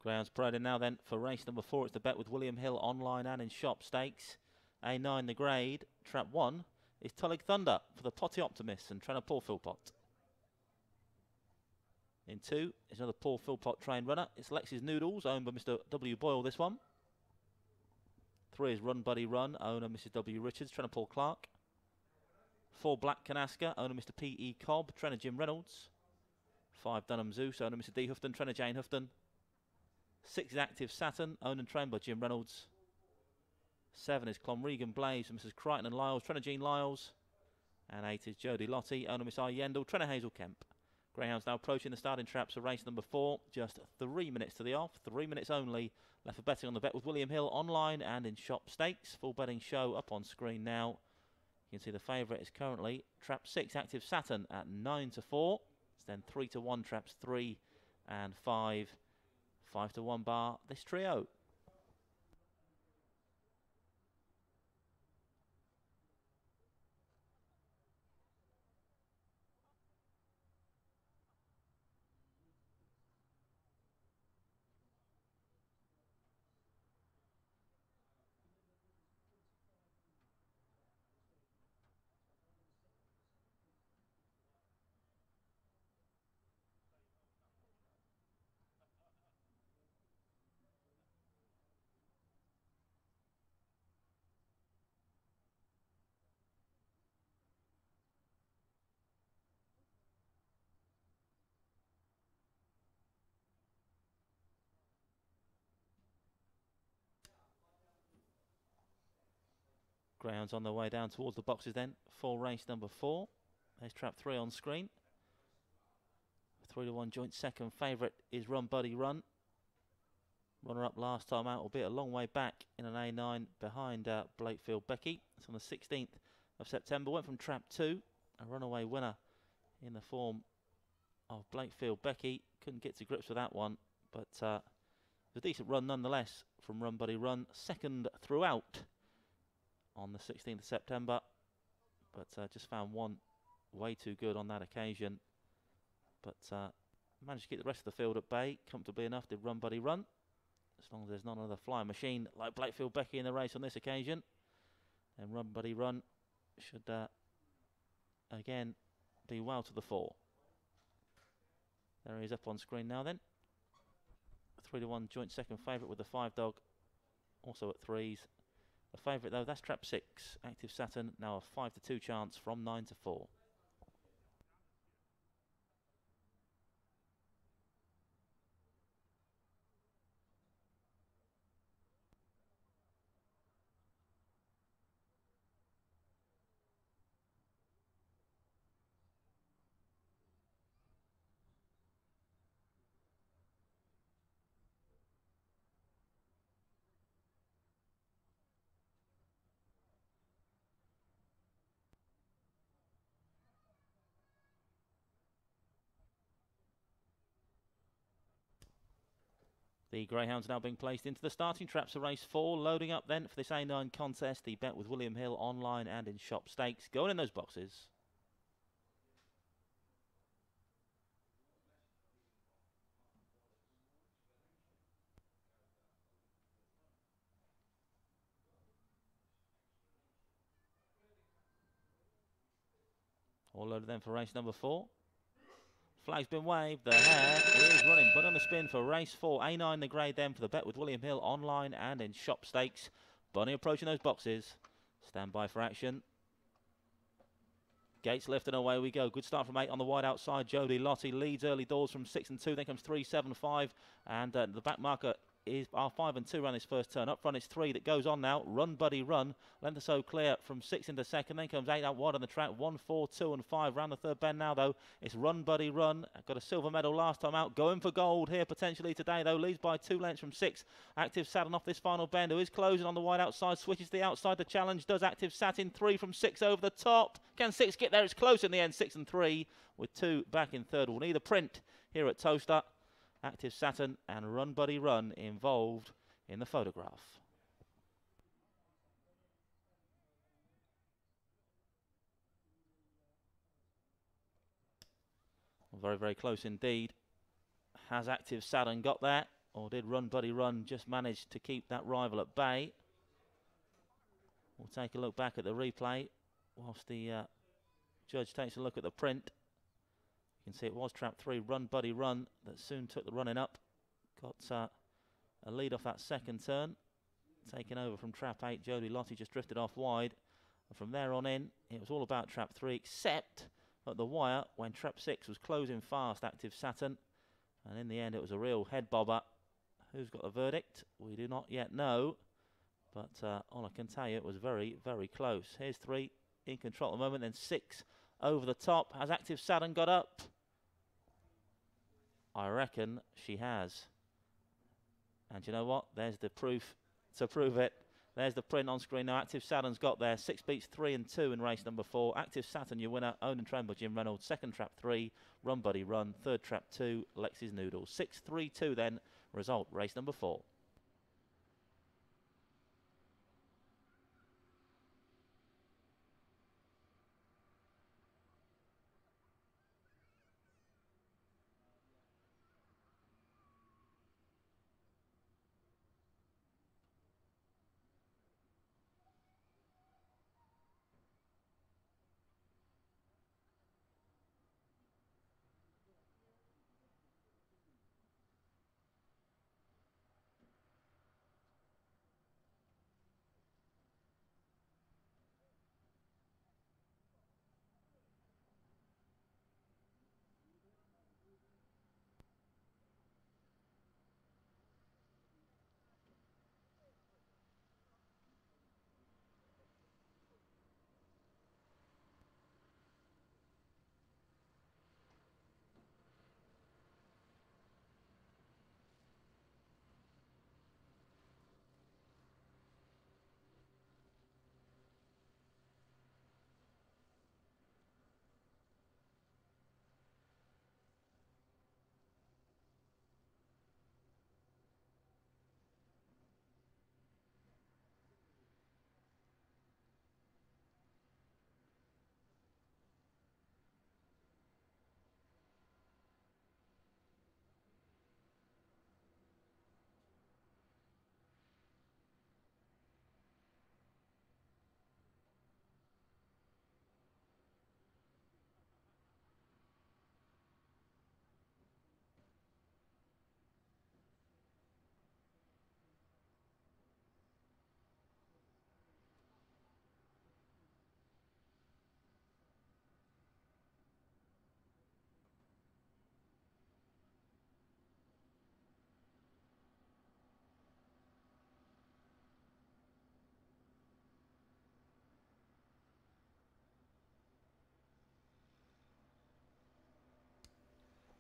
Greyhounds parading now then for race number 4. It's the bet with William Hill online and in shop stakes. A9 the grade. Trap 1 is Tullig Thunder for the Potty Optimist and trainer Paul Philpott. In 2 is another Paul Philpott trained runner. It's Lex's Noodles, owned by Mr. W. Boyle, this one. 3 is Run Buddy Run, owner Mrs. W. Richards, trainer Paul Clark. 4 Black Kanaska, owner Mr. P.E. Cobb, trainer Jim Reynolds. 5 Dunham Zeus, owner Mr. D. Houghton, trainer Jane Houghton. 6 is Active Saturn, owned and trained by Jim Reynolds. 7 is Clonregan Blaze, Mrs. Crichton and Lyles, trainer Jean Lyles. And 8 is Jodie Lottie, owner Miss R. Yendall, trainer Hazel Kemp. Greyhounds now approaching the starting traps for race number 4. Just 3 minutes to the off, 3 minutes only left for betting on the bet with William Hill online and in shop stakes. Full betting show up on screen now. You can see the favourite is currently trap 6, Active Saturn at 9-4. It's then 3-1 traps 3 and 5. 5-1 bar this trio. Greyhounds on their way down towards the boxes then for race number 4. There's trap 3 on screen. 3-1 joint second favourite is Run Buddy Run. Runner up last time out, albeit a long way back in an A9 behind Blakefield Becky. It's on the 16th of September. Went from trap 2, a runaway winner in the form of Blakefield Becky. Couldn't get to grips with that one, but it was a decent run nonetheless from Run Buddy Run. Second throughout on the 16th of September, but just found one way too good on that occasion. But managed to keep the rest of the field at bay comfortably enough. Did Run Buddy Run, as long as there's not another flying machine like Blakefield Becky in the race on this occasion. And Run Buddy Run should again be well to the fore. There he is up on screen now then. 3-1 joint second favourite with the 5 dog, also at 3s. The favourite though, that's trap 6, Active Saturn, now a 5-2 chance from 9-4. The Greyhounds now being placed into the starting traps for race 4. Loading up then for this A9 contest. The bet with William Hill online and in shop stakes. Going in those boxes. All loaded then for race number 4. Flag's been waved, the hare is running, but on the spin for race 4. A9 the grade then for the bet with William Hill online and in shop stakes. Bunny approaching those boxes. Stand by for action. Gates lift and away we go. Good start from 8 on the wide outside. Jodie Lottie leads early doors from 6 and 2. Then comes 3, 7, 5. And the back marker is our 5 and 2 around this first turn. Up front it's 3 that goes on now. Run Buddy Run. Length or so clear from 6 into second. Then comes 8 out wide on the track. 1, 4, 2 and 5. Round the third bend now though. It's Run Buddy Run. Got a silver medal last time out. Going for gold here potentially today though. Leads by 2 lengths from 6. Active Saturn off this final bend. Who is closing on the wide outside. Switches to the outside. The challenge does Active Saturn. 3 from 6 over the top. Can 6 get there? It's close in the end. 6 and 3 with 2 back in third. We'll need a print here at Towcester. Active Saturn and Run Buddy Run involved in the photograph. Very, very close indeed. Has Active Saturn got there? or did Run Buddy Run just manage to keep that rival at bay? We'll take a look back at the replay whilst the judge takes a look at the print. You can see it was trap 3, Run Buddy Run, that soon took the running up. Got a lead off that second turn. Taking over from trap 8, Jodie Lottie just drifted off wide. And from there on in, it was all about trap 3, except at the wire when trap 6 was closing fast, Active Saturn. And in the end, it was a real head bobber. Who's got the verdict? We do not yet know. But all I can tell you, it was very, very close. Here's 3 in control at the moment, then 6 over the top. Has Active Saturn got up? I reckon she has. And you know what? There's the proof to prove it. There's the print on screen now. Active Saturn's got there. 6 beats 3 and 2 in race number 4. Active Saturn, your winner. Owned and trained by Jim Reynolds. Second trap 3, Run Buddy Run. Third trap 2, Lexi's Noodles. 6-3-2 then. Result, race number 4.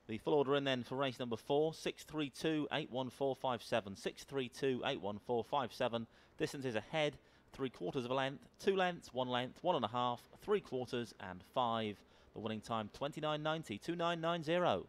The full order in then for race number 4, 632-81457, 632-81457. Distance is ahead, 3/4 of a length, 2 lengths, 1 length, 1.5, 3/4 and 5. The winning time 29.90, 29.90.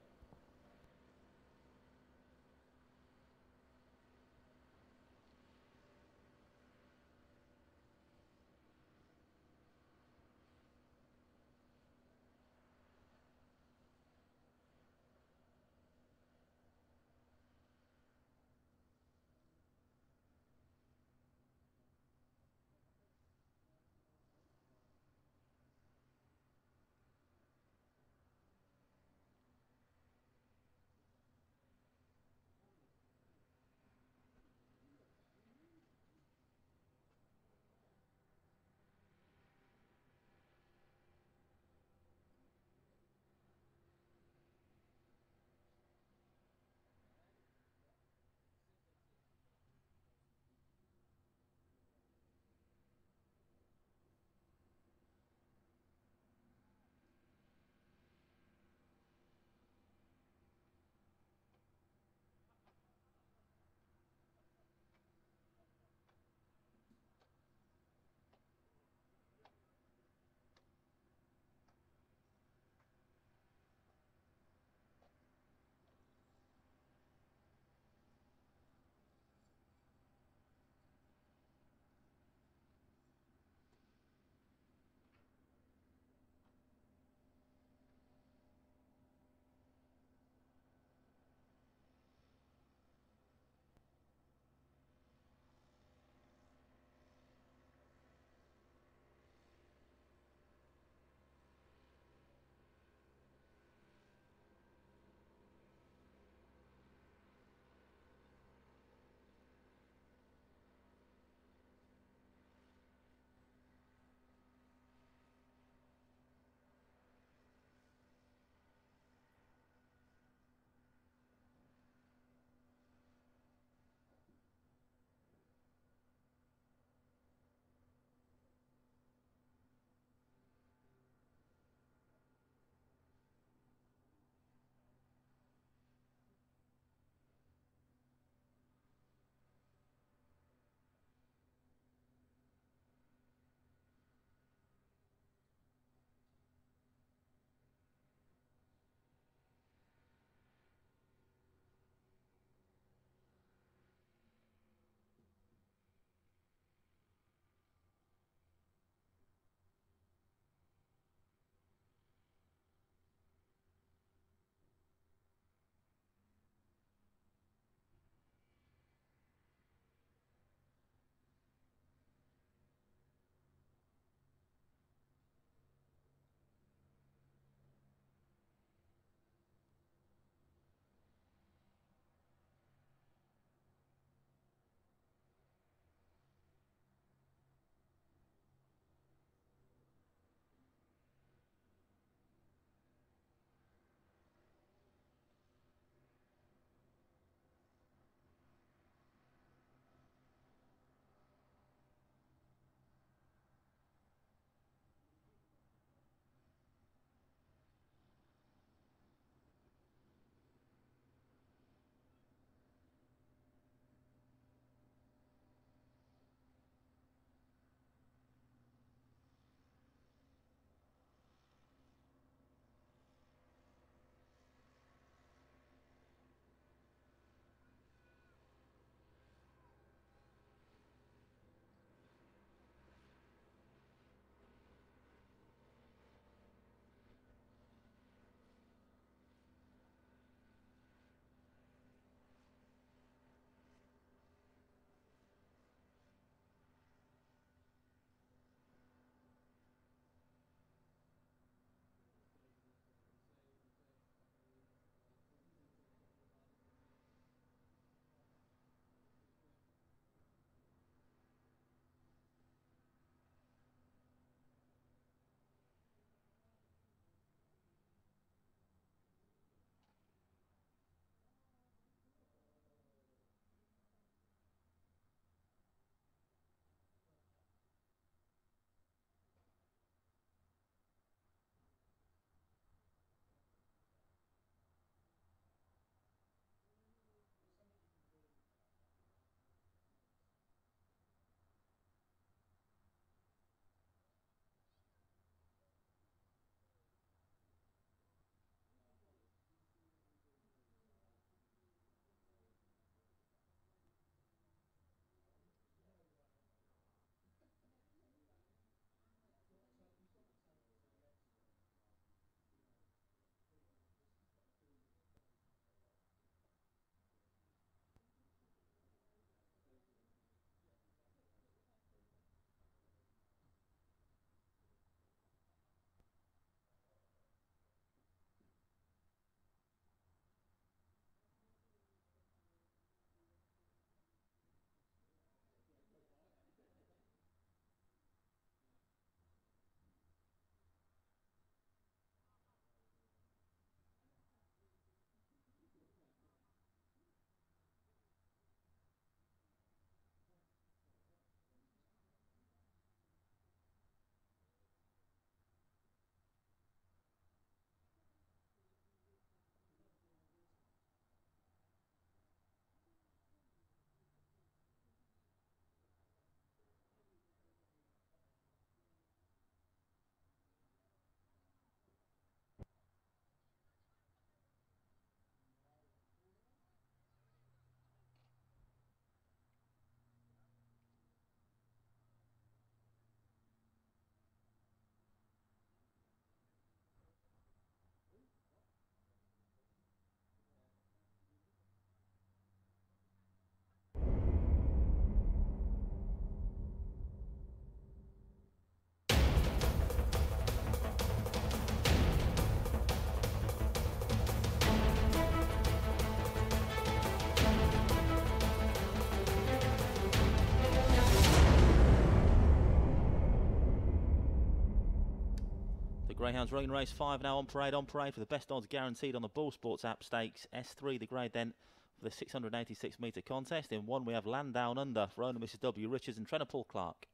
Greyhounds running race 5 now on parade for the best odds guaranteed on the Bull Sports app stakes. S3 the grade then for the 686 metre contest. In 1 we have Land Down Under for owner Mrs W Richards and trainer Paul Clark.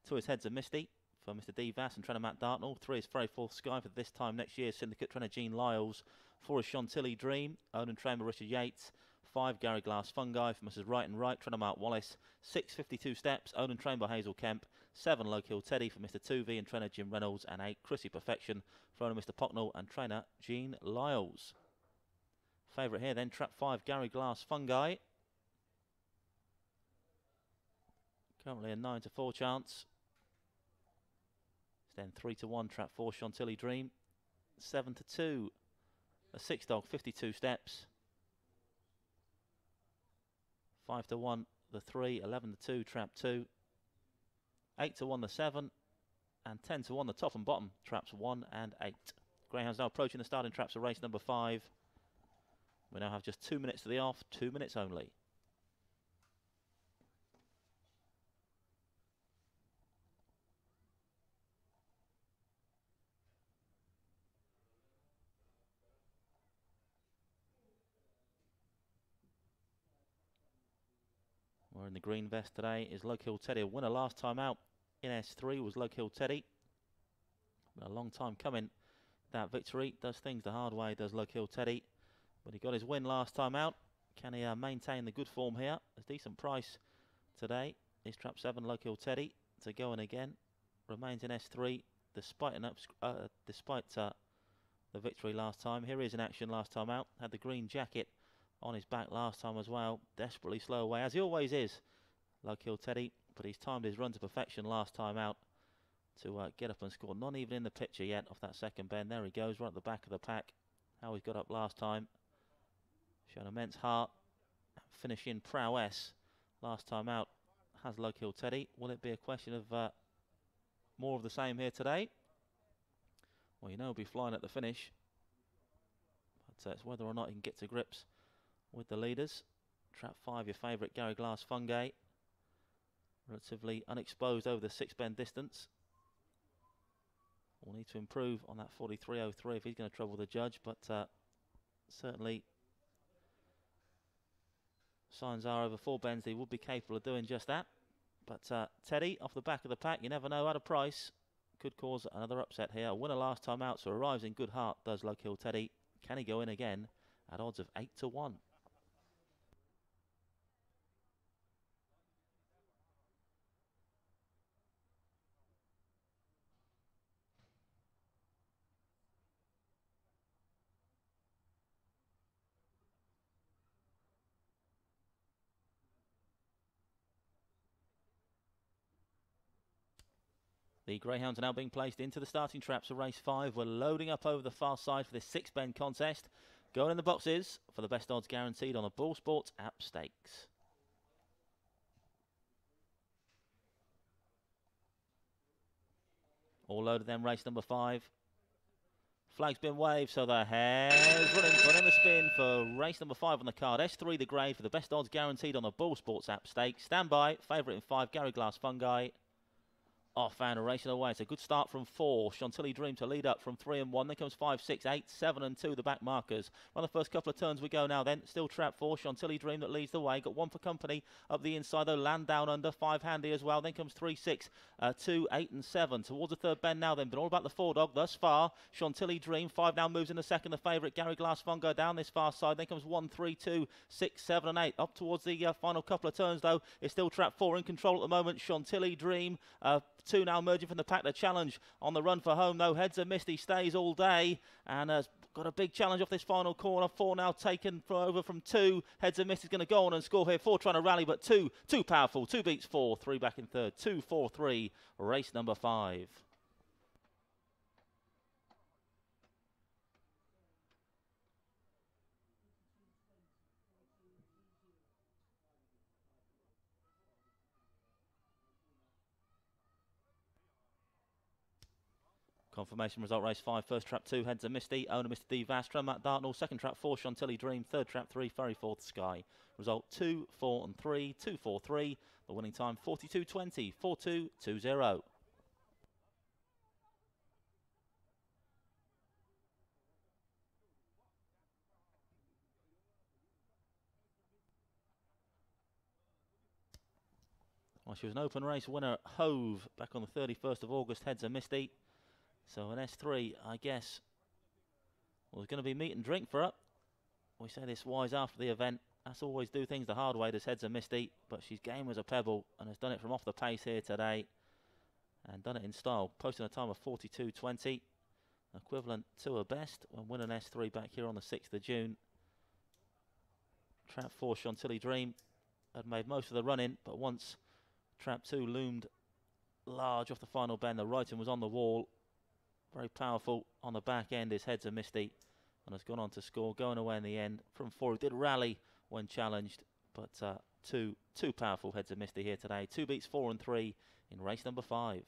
2 is Heads of Misty for Mr D Vass and trainer Matt Dartnell. 3 is Fairy Fourth Sky for this time next year syndicate trainer Jean Lyles. 4 is Chantilly Dream, owner and trainer Richard Yates. 5 Gary Glass Fungi for Mrs Right and Right, trainer Mark Wallace. 6 52 Steps, owned and trained by Hazel Kemp. 7 Low Kill Teddy for Mr 2V and trainer Jim Reynolds. And 8 Chrissy Perfection for owner Mr Pocknell and trainer Jean Lyles. Favourite here then, trap 5 Gary Glass Fungi. Currently a 9 to 4 chance. It's then 3 to 1 trap 4 Chantilly Dream. 7 to 2 a 6 dog 52 Steps. 5 to 1 the 3, 11 to 2 trap 2. 8 to 1 the 7 and 10 to 1 the top and bottom traps 1 and 8. Greyhounds now approaching the starting traps of race number 5. We now have just 2 minutes to the off, 2 minutes only. We're in the green vest today is Low Kill Teddy. A winner last time out in S3 was Low Kill Teddy. Been a long time coming. That victory does things the hard way, does Low Kill Teddy. But he got his win last time out. Can he maintain the good form here? A decent price today is trap 7 Low Kill Teddy to go in again. Remains in S3 despite the victory last time. Here he is in action last time out. Had the green jacket on his back last time as well. Desperately slow away, as he always is, Low Kill Teddy. But he's timed his run to perfection last time out to get up and score. Not even in the picture yet off that second bend. There he goes, right at the back of the pack. How he's got up last time. Shown immense heart. Finishing prowess last time out has Low Kill Teddy. Will it be a question of more of the same here today? Well, you know he'll be flying at the finish. But it's whether or not he can get to grips with the leaders. Trap 5, your favourite, Gary Glass Fungi. Relatively unexposed over the 6 bend distance. We'll need to improve on that 43.03 if he's going to trouble the judge, but certainly signs are over 4 bends he would be capable of doing just that. But Teddy off the back of the pack, you never know, at a price could cause another upset here. A winner last time out, so arrives in good heart, does Low Kill Teddy. Can he go in again at odds of 8 to 1? The Greyhounds are now being placed into the starting traps of race 5. We're loading up over the far side for this 6 bend contest. Going in the boxes for the best odds guaranteed on the Bull Sports app stakes. All loaded then, race number 5. Flag's been waved, so the hare's running, put in the spin for race number 5 on the card. S3 the grade for the best odds guaranteed on the Bull Sports app stakes. Stand by, favourite in 5, Gary Glass Fungi. Off and racing away. It's a good start from 4. Chantilly Dream to lead up from 3 and 1. Then comes 5, 6, 8, 7 and 2, the back markers. On the first couple of turns we go now then. Still trap 4. Chantilly Dream that leads the way. Got 1 for company up the inside though. Land Down Under. 5 handy as well. Then comes 3, 6, 2, 8 and 7. Towards the third bend now then. Been all about the 4 dog thus far. Chantilly Dream. 5 now moves in the second. The favourite Gary Glass Fungi down this far side. Then comes 1, 3, 2, 6, 7 and 8. Up towards the final couple of turns though. It's still trap 4 in control at the moment. Chantilly Dream. 2 now merging from the pack. The challenge on the run for home though. Heads of Misty stays all day and has got a big challenge off this final corner. 4 now taken over from 2. Heads of Misty's going to go on and score here. 4 trying to rally, but 2 too powerful. 2 beats 4. 3 back in third. 2, 4, 3. Race number 5. Confirmation result race 5. First trap 2, Heads of Misty. Owner Mr D Vastra, Matt Dartnell. Second trap 4, Chantilly Dream. Third trap 3, Fairy Fourth Sky. Result 2, 4 and 3. 2, 4, 3. The winning time 42.20. 4-2, 2-0. Well, she was an open race winner at Hove back on the 31st of August, Heads of Misty. So an S3, I guess, was going to be meat and drink for her. We say this wise after the event. That's always do things the hard way, does Heads of Misty. But she's game as a pebble and has done it from off the pace here today. And done it in style, posting a time of 42.20. Equivalent to her best when winning S3 back here on the 6th of June. Trap 4, Chantilly Dream, had made most of the run in, but once Trap 2 loomed large off the final bend, the writing was on the wall. Very powerful on the back end is Heads of Misty, and has gone on to score, going away in the end from 4. It did rally when challenged, but two powerful Heads of Misty here today. 2 beats 4 and 3 in race number 5.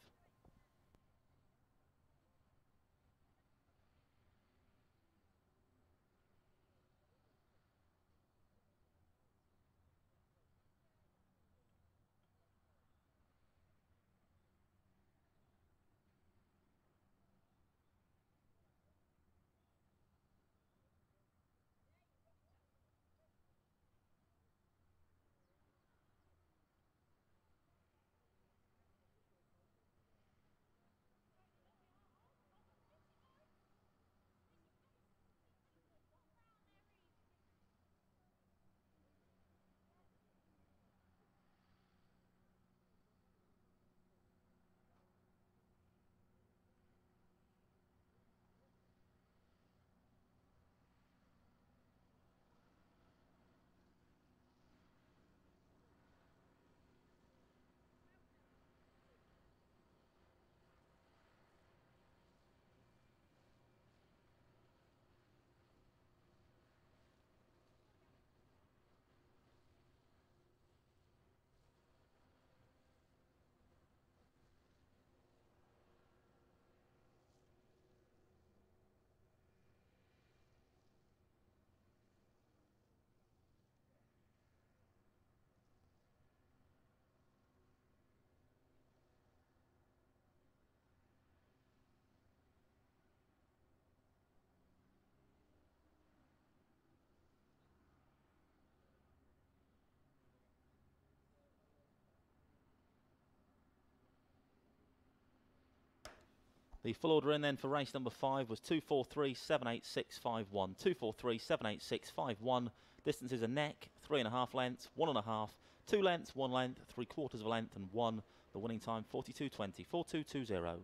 The full order in then for race number 5 was 243.786.51. 243.786.51. Distance is a neck, 3.5 lengths, 1.5, 2 lengths, 1 length, 3/4 of a length, and 1. The winning time 42.20, 42.20.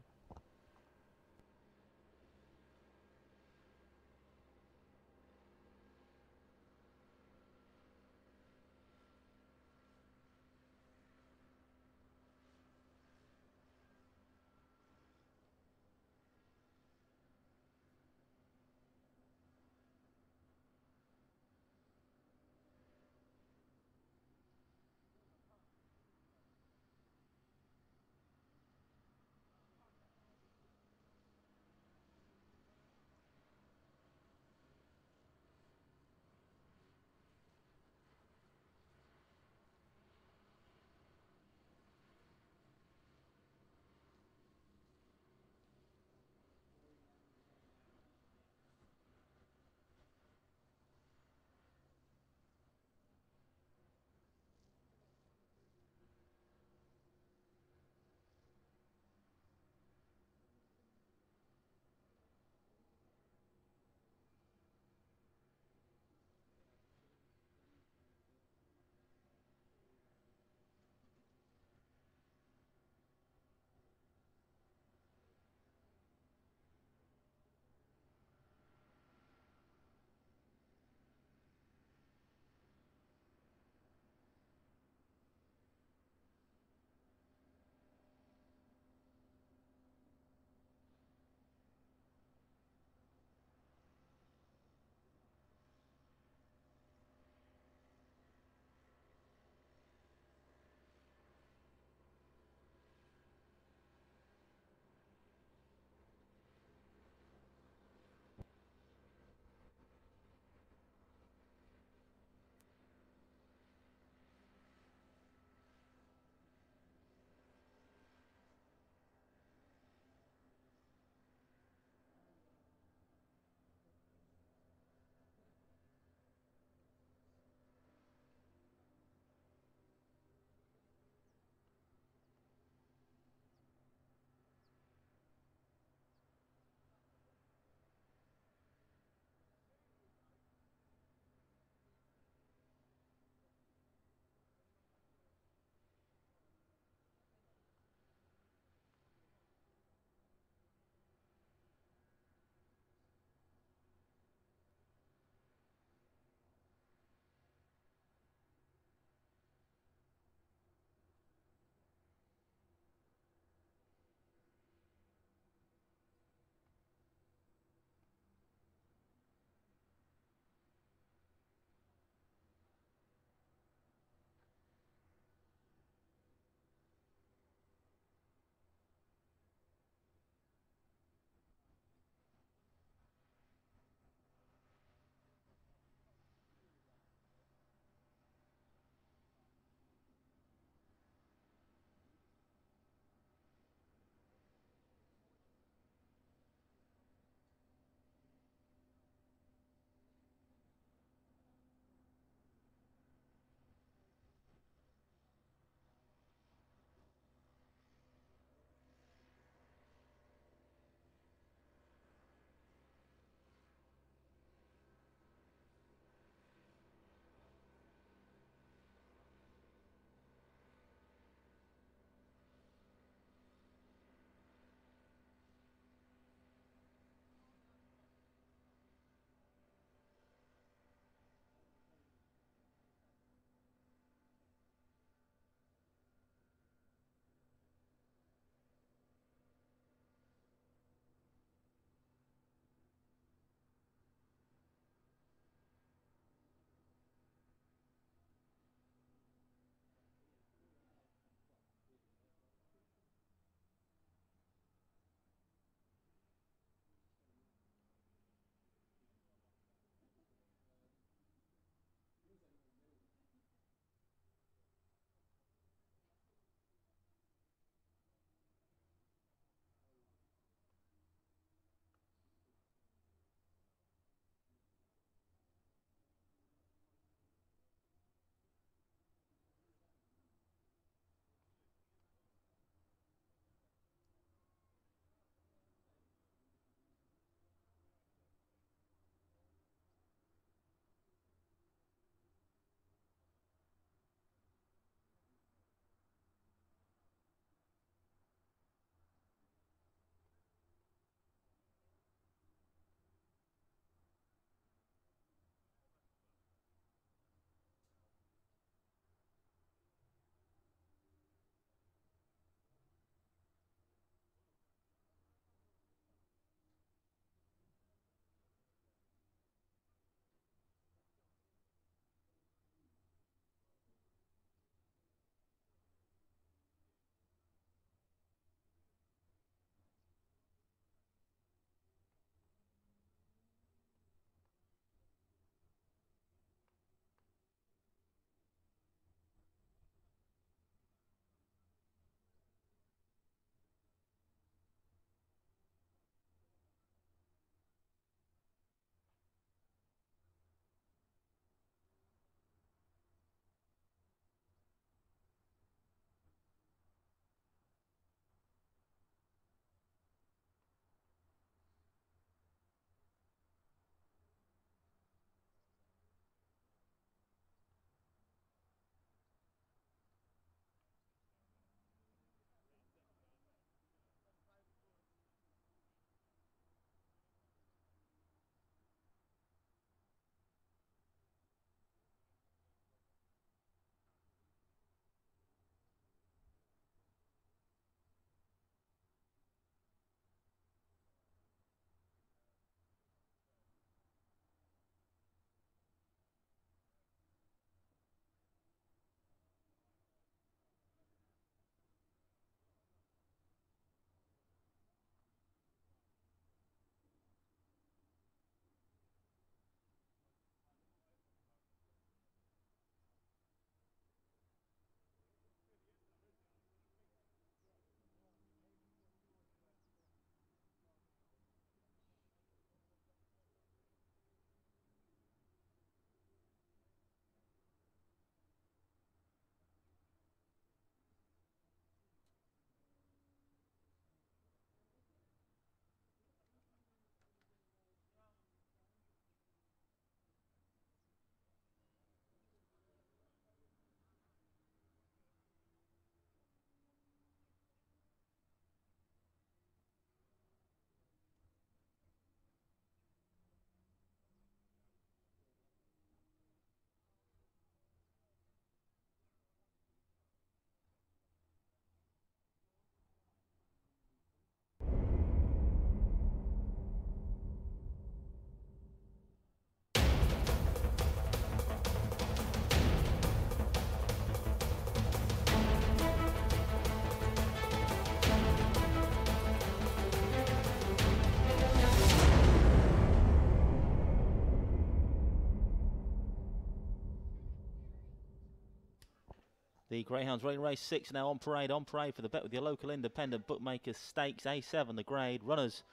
The Greyhounds running race 6 now on parade for the bet with your local independent bookmakers stakes. A7 the grade. Runners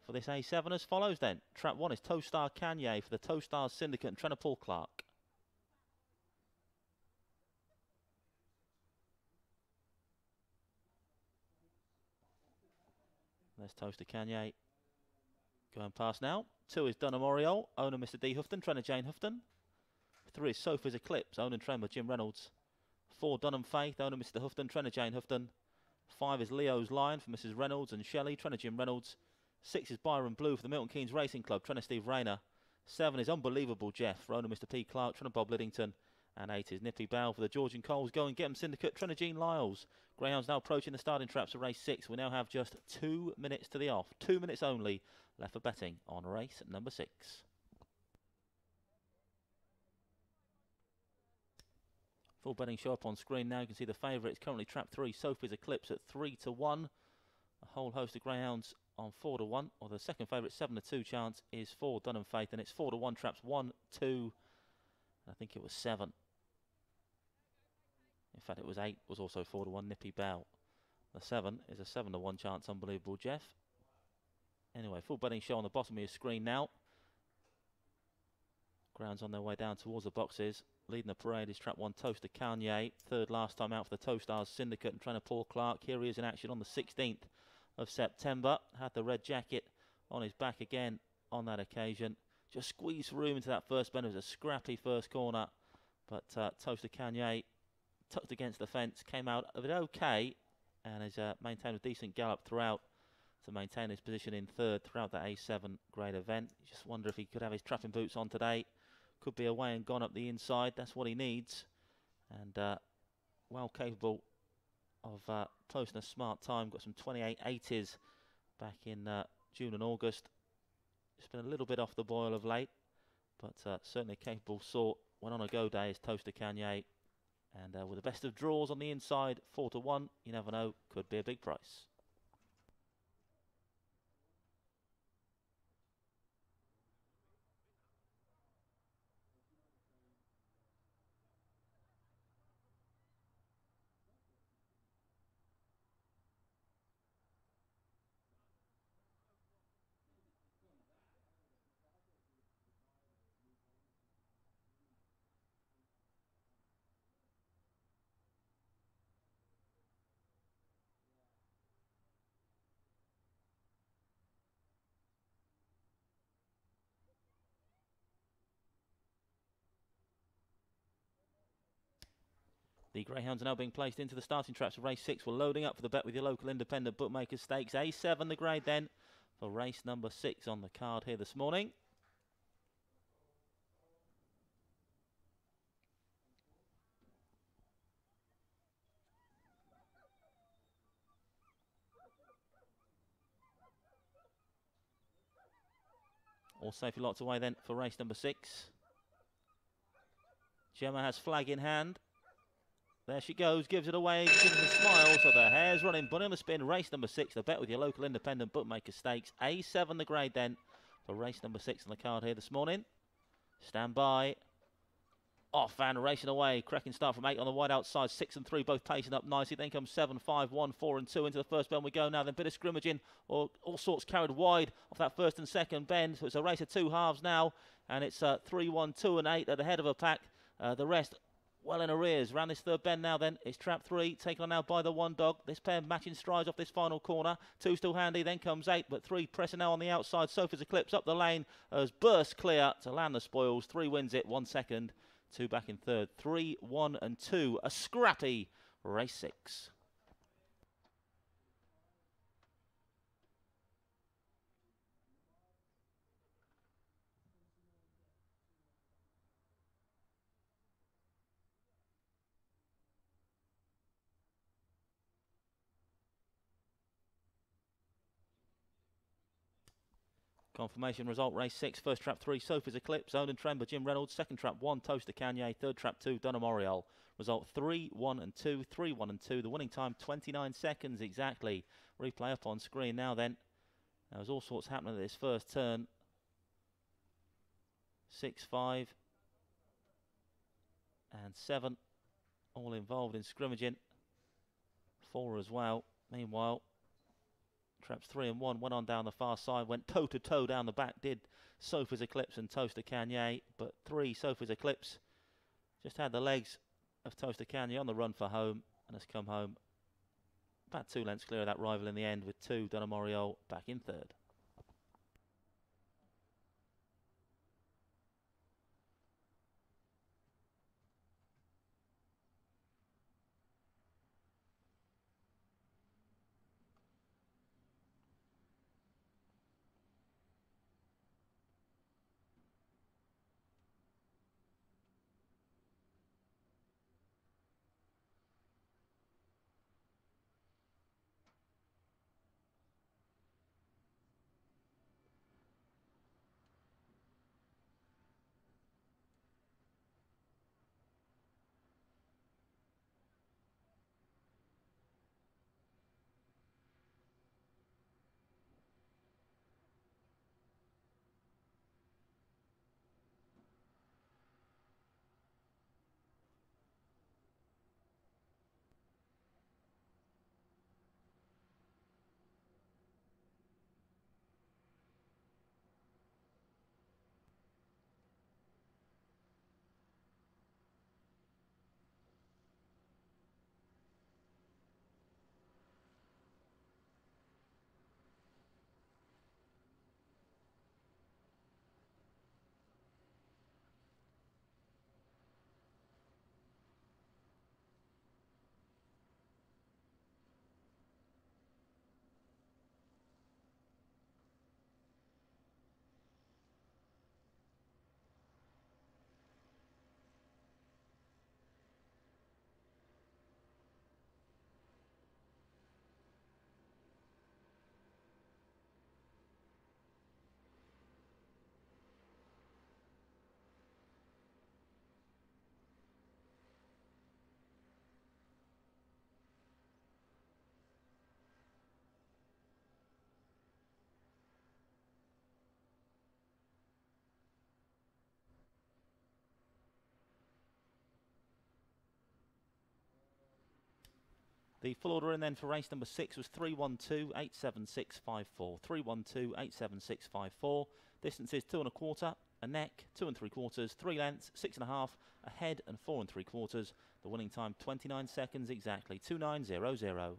for this A7 as follows then. Trap 1 is Towcester Kanye for the Towstars Syndicate and trainer Paul Clark. There's Towcester Kanye going past now. 2 is Dunham Oriole, owner Mr. D. Houghton, trainer Jane Houghton. 3 is Sophie's Eclipse, owner and trainer Jim Reynolds. 4 Dunham Faith, owner Mr. Houghton, trainer Jane Houghton. 5 is Leo's Lion for Mrs. Reynolds and Shelley, trainer Jim Reynolds. 6 is Byron Blue for the Milton Keynes Racing Club, trainer Steve Rayner. 7 is Unbelievable Jeff for owner Mr. P. Clark, trainer Bob Liddington. And 8 is Nippy Bow for the George and Coles Go and Get 'em Syndicate, trainer Jean Lyles. Greyhounds now approaching the starting traps of race 6. We now have just 2 minutes to the off. 2 minutes only left for betting on race number 6. Full betting show up on screen now. You can see the favourites currently trap 3, Sophie's Eclipse at 3-1. A whole host of greyhounds on 4-1. Or the second favourite 7-2 chance is 4 Dunham Faith, and it's 4-1 traps 1, 2. I think it was 7. In fact, it was 8. Was also 4-1 Nippy Bow. The 7 is a 7-1 chance. Unbelievable Jeff. Anyway, full betting show on the bottom of your screen now. Grounds on their way down towards the boxes. Leading the parade is trap 1 Towcester Kanye. Third last time out for the Towstars Syndicate and trainer Paul Clark. Here he is in action on the 16th of September. Had the red jacket on his back again on that occasion. Just squeezed room into that first bend. It was a scrappy first corner. But Towcester Kanye tucked against the fence. Came out of it okay. And has maintained a decent gallop throughout to maintain his position in third throughout that A7 grade event. You just wonder if he could have his trapping boots on today. Could be away and gone up the inside. That's what he needs. And well capable of posting a smart time. Got some 28.80s back in June and August. It's been a little bit off the boil of late, but certainly a capable sort. When on a go day is Towcester Kanye. And with the best of draws on the inside, 4-1, you never know, could be a big price. The Greyhounds are now being placed into the starting traps of race 6. We're loading up for the bet with your local independent bookmakers stakes. A7 the grade then for race number 6 on the card here this morning. All safely locked away then for race number 6. Gemma has flag in hand. There she goes, gives it away, gives it a smile, so the hare's running. Bunny on the spin, race number 6, the bet with your local independent bookmaker stakes. A7 the grade then for race number 6 on the card here this morning. Stand by. Off and racing away. Cracking start from 8 on the wide outside. 6 and 3 both pacing up nicely. Then comes 7, 5, 1, 4 and 2 into the first bend we go now. Then bit of scrimmaging, or all sorts carried wide off that first and second bend. So it's a race of 2 halves now. And it's 3, 1, 2 and 8 at the head of a pack. The rest well in arrears. Round this third bend now then, it's trap 3, taken on now by the 1 dog. This pair matching strides off this final corner. 2 still handy, then comes 8, but 3 pressing now on the outside. Sophie's Eclipse up the lane as burst clear to land the spoils. 3 wins it, 1 second, 2 back in third. 3, 1 and 2, a scrappy race 6. Confirmation result, race 6, first trap 3, Sophie's Eclipse, owned and trained by Jim Reynolds. Second trap 1, Towcester Kanye. Third trap 2, Dunham Oriole. Result 3, 1 and 2, 3, 1 and 2. The winning time 29 seconds exactly. Replay up on screen now then. There was all sorts happening at this first turn. 6, 5 and 7 all involved in scrimmaging. 4 as well. Meanwhile, traps 3 and 1 went on down the far side, went toe to toe down the back, did Sophie's Eclipse and Towcester Cagnier, but 3 Sophie's Eclipse just had the legs of Towcester Cagnier on the run for home and has come home about 2 lengths clear of that rival in the end, with 2 Dunamoriol back in third. The full order in then for race number 6 was 312.87654. 312.87654. Distance is 2 1/4, a neck, 2 3/4, 3 lengths, 6 1/2, a head and 4 3/4. The winning time 29 seconds exactly, 29.00.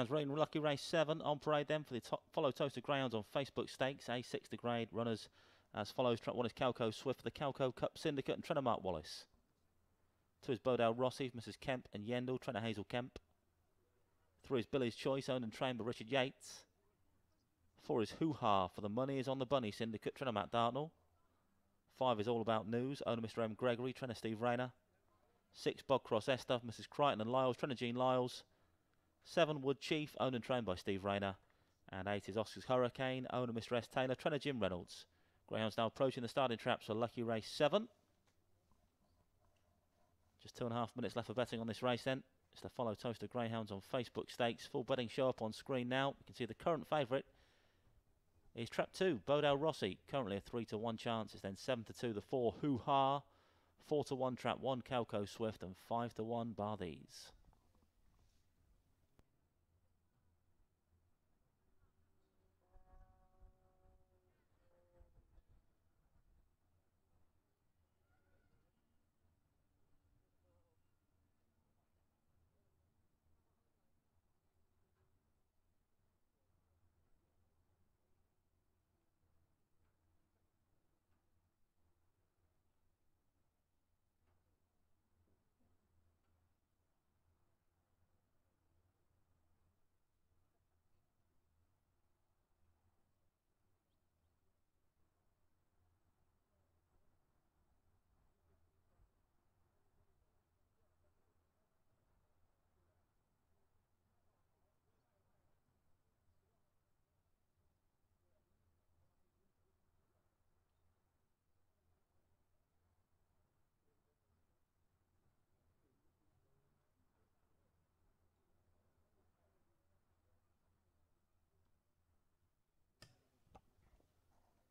Greyhounds running lucky race 7 on parade then for the follow Towcester Greyhounds on Facebook Stakes. A6 to grade runners as follows. Track 1 is Calco Swift, the Calco Cup Syndicate, and trainer Mark Wallace. 2 is Bodale Rossi, Mrs. Kemp and Yendel, trainer Hazel Kemp. 3 is Billy's Choice, owned and trained by Richard Yates. 4 is Hoo Ha for the Money is on the Bunny Syndicate, trainer Matt Dartnell. 5 is All About News, owner Mr. M. Gregory, trainer Steve Rayner. 6 Bogcross Esther, Mrs. Crichton and Lyles, trainer Jean Lyles. 7 Wood Chief, owned and trained by Steve Rayner. And 8 is Oscar's Hurricane, owner Mr. S. Taylor, trainer Jim Reynolds. Greyhounds now approaching the starting traps for lucky race 7. Just 2.5 minutes left for betting on this race then. It's the follow Towcester Greyhounds on Facebook Stakes. Full betting show up on screen now. You can see the current favourite is trap 2, Bodale Rossi. Currently a 3 to 1 chance. It's then 7 to 2, the 4 Hoo Ha. 4 to 1 trap 1 Calco Swift and 5 to 1 bar these.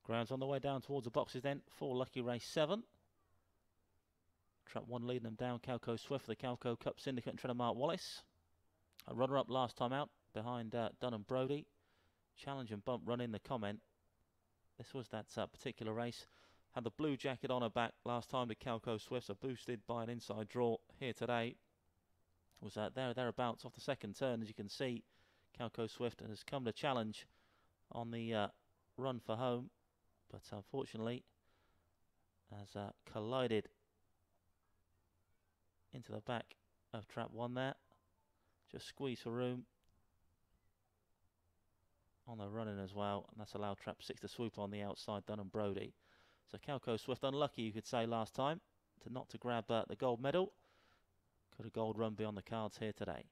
Grounds on the way down towards the boxes then for lucky race 7. Trap 1 leading them down, Calco Swift, the Calco Cup Syndicate and trainer Mark Wallace. A runner-up last time out behind Dunn and Brody. Challenge and bump run in the comment. This was that particular race. Had the blue jacket on her back last time to Calco Swift, so boosted by an inside draw here today. Was thereabouts off the second turn, as you can see. Calco Swift has come to challenge on the run for home, but unfortunately has collided into the back of trap 1 there. Just squeeze for room on the run-in as well, and that's allowed trap 6 to swoop on the outside, Dunn and Brody. So Calco Swift unlucky, you could say, last time to grab the gold medal. Could a gold run be on the cards here today?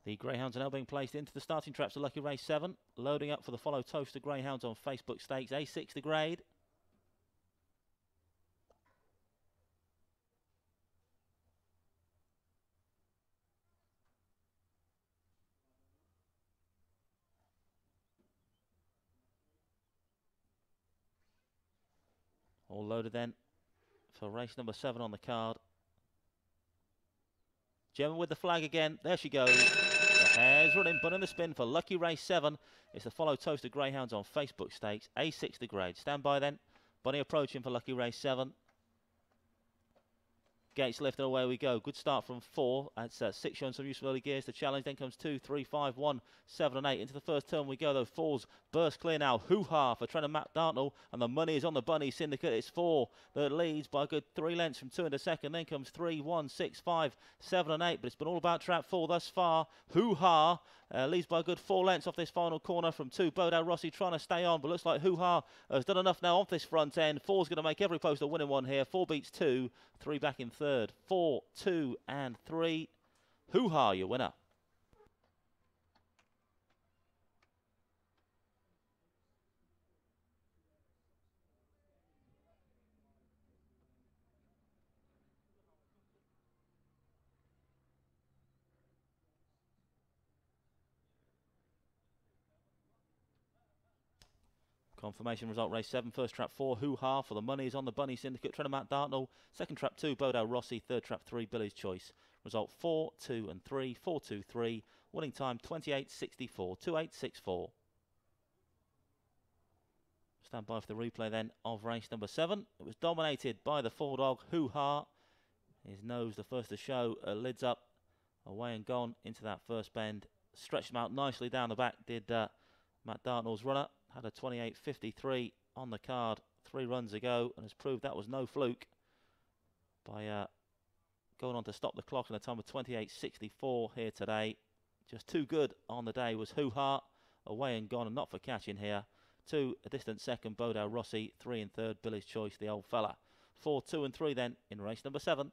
The Greyhounds are now being placed into the starting traps of lucky race 7. Loading up for the follow Towcester Greyhounds on Facebook Stakes. A6 to grade. All loaded then for race number 7 on the card. Gemma with the flag again. There she goes. The hare's running, but in the spin for lucky race 7. It's the follow Towcester Greyhounds on Facebook Stakes. A6 to grade. Stand by then. Bunny approaching for lucky race 7. Gates left and away we go. Good start from 4. That's 6 showing some useful early gears. The challenge then comes 2, 3, 5, 1, 7 and 8. Into the first turn we go though. 4's burst clear now. Hoo-ha for trainer Matt Dartnell. And the money is on the Bunny Syndicate. It's 4 that leads by a good 3 lengths from 2 into second. Then comes 3, 1, 6, 5, 7 and 8. But it's been all about trap 4 thus far. Hoo-ha leads by a good 4 lengths off this final corner from 2. Bodo Rossi trying to stay on. But looks like Hoo-ha has done enough now off this front end. 4's going to make every post a winning one here. 4 beats 2. 3 back in third. 4, 2 and 3. Hoo-ha, your winner. Confirmation result race 7. First trap 4, Hoo-ha for the money is on the Bunny Syndicate. Trainer Matt Dartnell. Second trap 2, Bodo Rossi. Third trap 3, Billy's Choice. Result 4, 2 and 3. 4, 2, 3. Winning time 28.64. 28.64. Stand by for the replay then of race number 7. It was dominated by the 4 dog Hoo-ha. His nose the first to show. Lids up. Away and gone into that first bend. Stretched him out nicely down the back. Did Matt Dartnell's runner. Had a 28.53 on the card 3 runs ago and has proved that was no fluke by going on to stop the clock in a time of 28.64 here today. Just too good on the day was Hoo-ha. Away and gone and not for catching here. 2 a distant second, Bodo Rossi. 3 in third, Billy's Choice, the old fella. 4, 2 and 3 then in race number 7.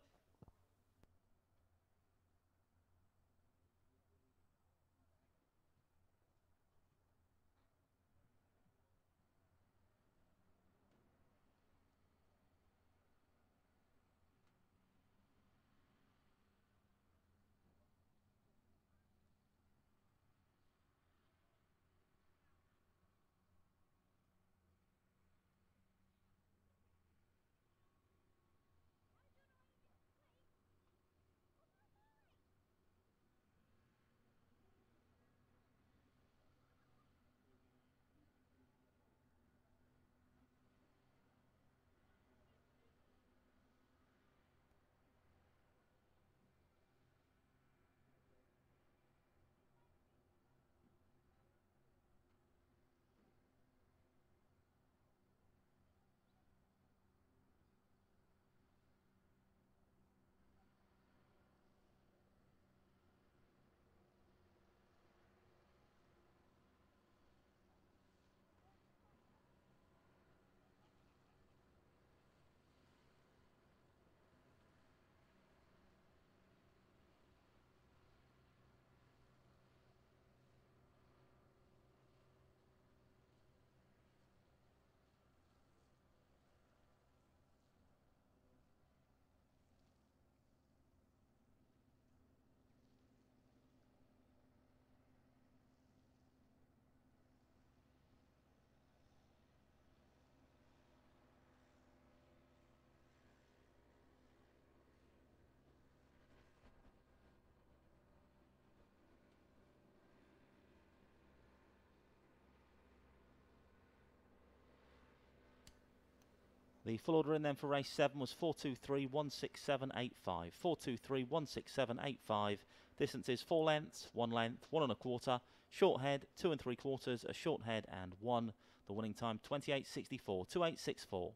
The full order in then for race 7 was 423 16785. 423 16785. Distance is 4 lengths, 1 length, 1 1/4. Short head, 2 3/4. A short head and 1. The winning time 28.64. 28.64.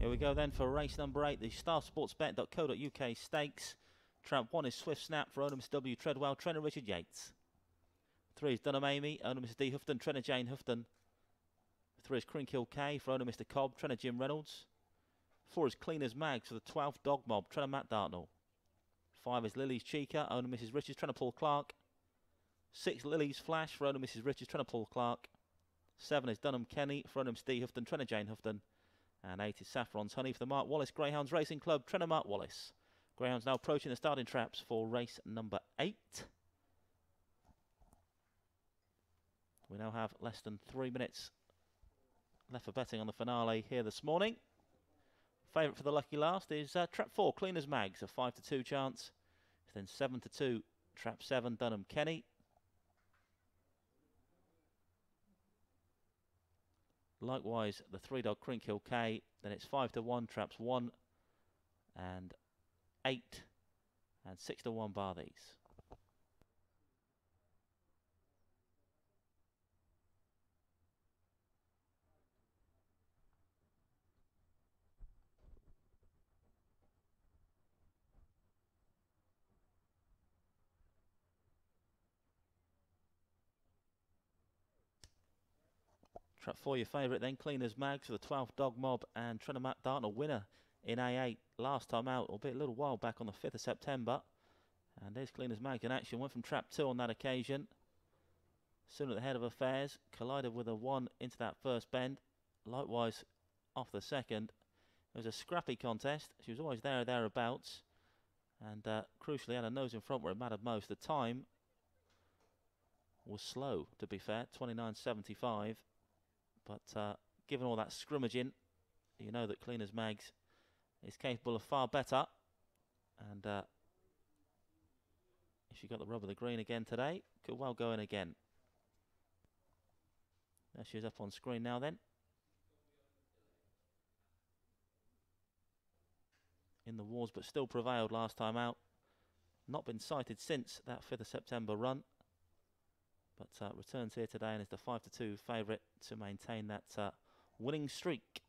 Here we go then for race number 8, the starsportsbet.co.uk stakes. Trap 1 is Swift Snap for owner Mr. W. Treadwell, trainer Richard Yates. 3 is Dunham Amy, owner Mr. D. Houghton, trainer Jane Houghton. 3 is Crinkhill K for owner Mr. Cobb, trainer Jim Reynolds. 4 is Clean as Mags for the 12th Dog Mob, trainer Matt Dartnell. 5 is Lily's Chica, owner Mrs. Richards, trainer Paul Clark. 6 Lily's Flash for owner Mrs. Richards, trainer Paul Clark. 7 is Dunham Kenny for owner Mr. D. Houghton, trainer Jane Houghton. And 8 is Saffron's Honey for the Mark Wallace Greyhounds Racing Club, trainer Mark Wallace. Greyhounds now approaching the starting traps for race number 8. We now have less than 3 minutes left for betting on the finale here this morning. Favourite for the lucky last is trap 4, Clean as Mags, a 5-2 chance. Then 7-2, trap 7, Dunham Kenny. Likewise, the 3-dog Crinkhill K, then it's 5-1, traps 1 and 8 and 6-1 bar these. Trap 4, your favourite then, Clean as Mags for the 12th Dog Mob and trainer Matt Dartnell, winner in A8 last time out, albeit a little while back on the 5th of September. And there's Clean as Mags in action, went from trap 2 on that occasion. Soon at the head of affairs, collided with a 1 into that first bend. Likewise, off the second. It was a scrappy contest. She was always there or thereabouts. And crucially had a nose in front where it mattered most. The time was slow, to be fair, 29.75. But given all that scrimmaging, you know that Clean as Mags is capable of far better. And if she got the rub of the green again today, could well go in again. There she is up on screen now then. In the wars, but still prevailed last time out. Not been sighted since that 5th of September run. But returns here today and is the 5-2 favourite to maintain that winning streak.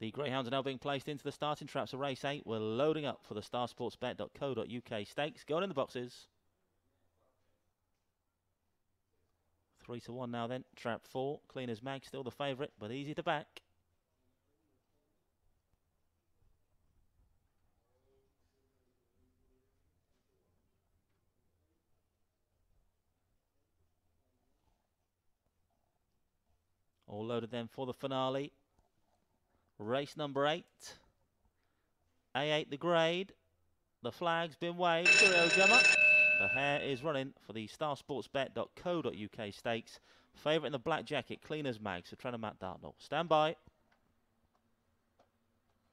The Greyhounds are now being placed into the starting traps of race 8. We're loading up for the starsportsbet.co.uk stakes. Going in the boxes. 3-1 now then. Trap 4. Clean as Mag, still the favourite, but easy to back. All loaded then for the finale. Race number 8. A8 the grade. The flag's been waved. Cheerio, Gemma. The hare is running for the starsportsbet.co.uk stakes. Favourite in the black jacket, Clean as Mags, for trainer Matt Dartnell. Stand by.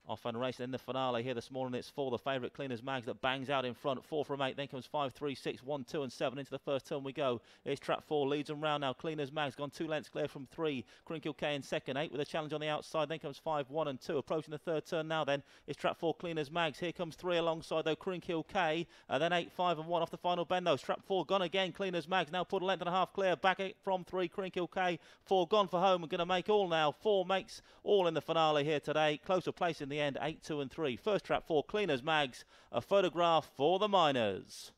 Off and racing in the finale here this morning. It's for the favourite, Clean as Mags, that bangs out in front. 4 from 8. Then comes 5, 3, 6, 1, 2 and 7. Into the first turn we go. It's trap 4. Leads them round now. Clean as Mags gone 2 lengths clear from 3. Crinkhill K in second. 8 with a challenge on the outside. Then comes 5, 1 and 2. Approaching the third turn now then. It's trap 4. Clean as Mags. Here comes 3 alongside though. Crinkhill K. And then 8, 5 and 1 off the final bend though. It's trap 4 gone again. Clean as Mags now put a length and a half clear. Back it from 3. Crinkhill K. 4 gone for home and going to make all now. 4 makes all in the finale here today. Closer place in the end. 8, 2 and 3. First trap 4, Clean as Mags, a photograph for the Miners.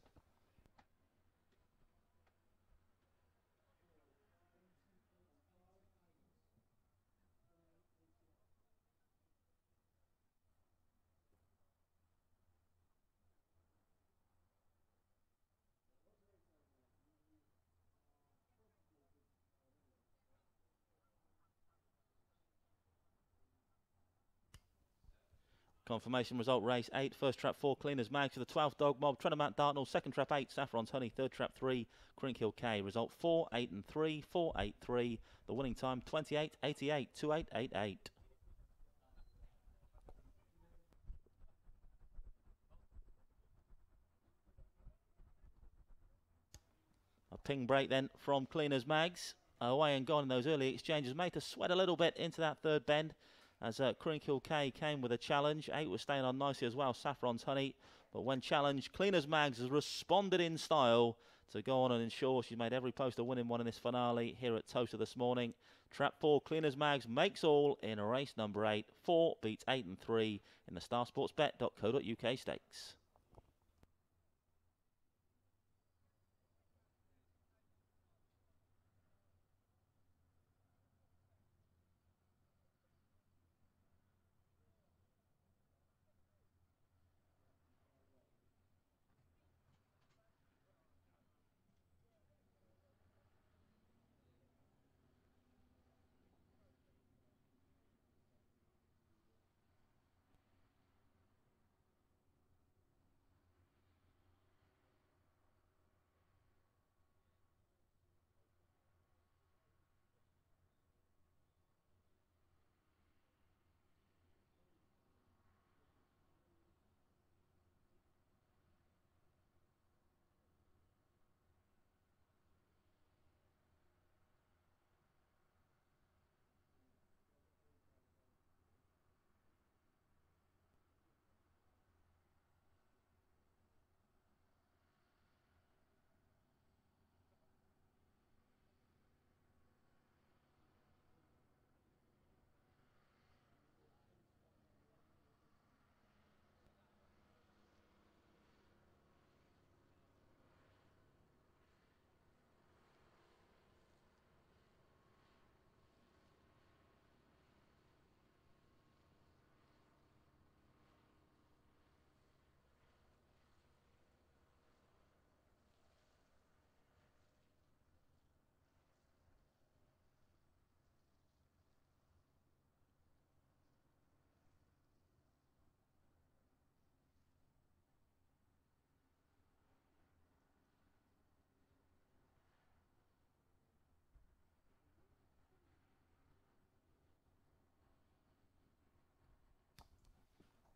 Confirmation result, race 8, first trap 4, Cleaners Mag for the 12th Dog Mob, Trenamount Dartnell, second trap 8, Saffron's Honey, third trap 3, Crinkhill K, result 4, 8 and 3, 4, 8, 3, the winning time 28, 88, 28, 88. A ping break then from Cleaners Mags, away and gone in those early exchanges, made to sweat a little bit into that third bend, as Crinkhill K came with a challenge. 8 was staying on nicely as well, Saffron's Honey. But when challenged, Cleaners Mags has responded in style to go on and ensure she's made every post a winning one in this finale here at Towcester this morning. Trap 4, Cleaners Mags makes all in race number 8. 4 beats 8 and 3 in the starsportsbet.co.uk stakes.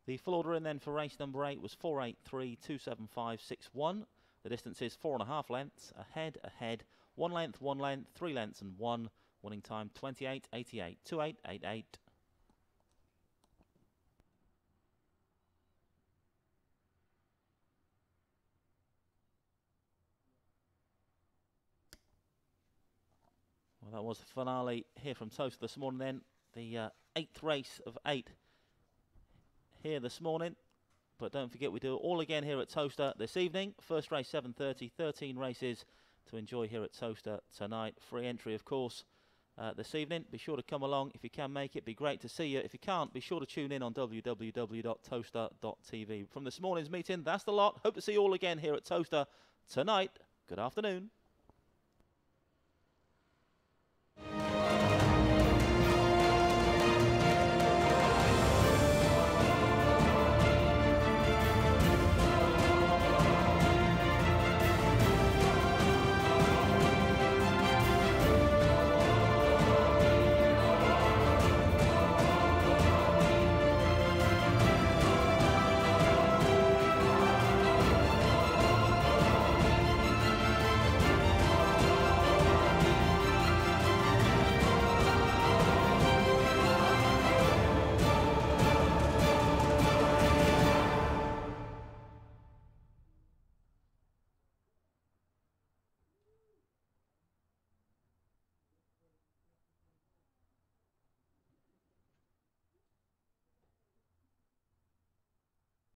The full order in then for race number 8 was 483, 275, 61. The distance is 4.5 lengths, ahead, 1 length, 1 length, 3 lengths and 1. Winning time 28, 88, 28, 88. Well, that was the finale here from Towcester this morning then. The 8th race of 8 here this morning. But don't forget, we do it all again here at Towcester this evening. First race 7:30, 13 races to enjoy here at Towcester tonight. Free entry, of course, this evening. Be sure to come along if you can make it. Be great to see you. If you can't, be sure to tune in on www.towcester.tv. From this morning's meeting, that's the lot. Hope to see you all again here at Towcester tonight. Good afternoon.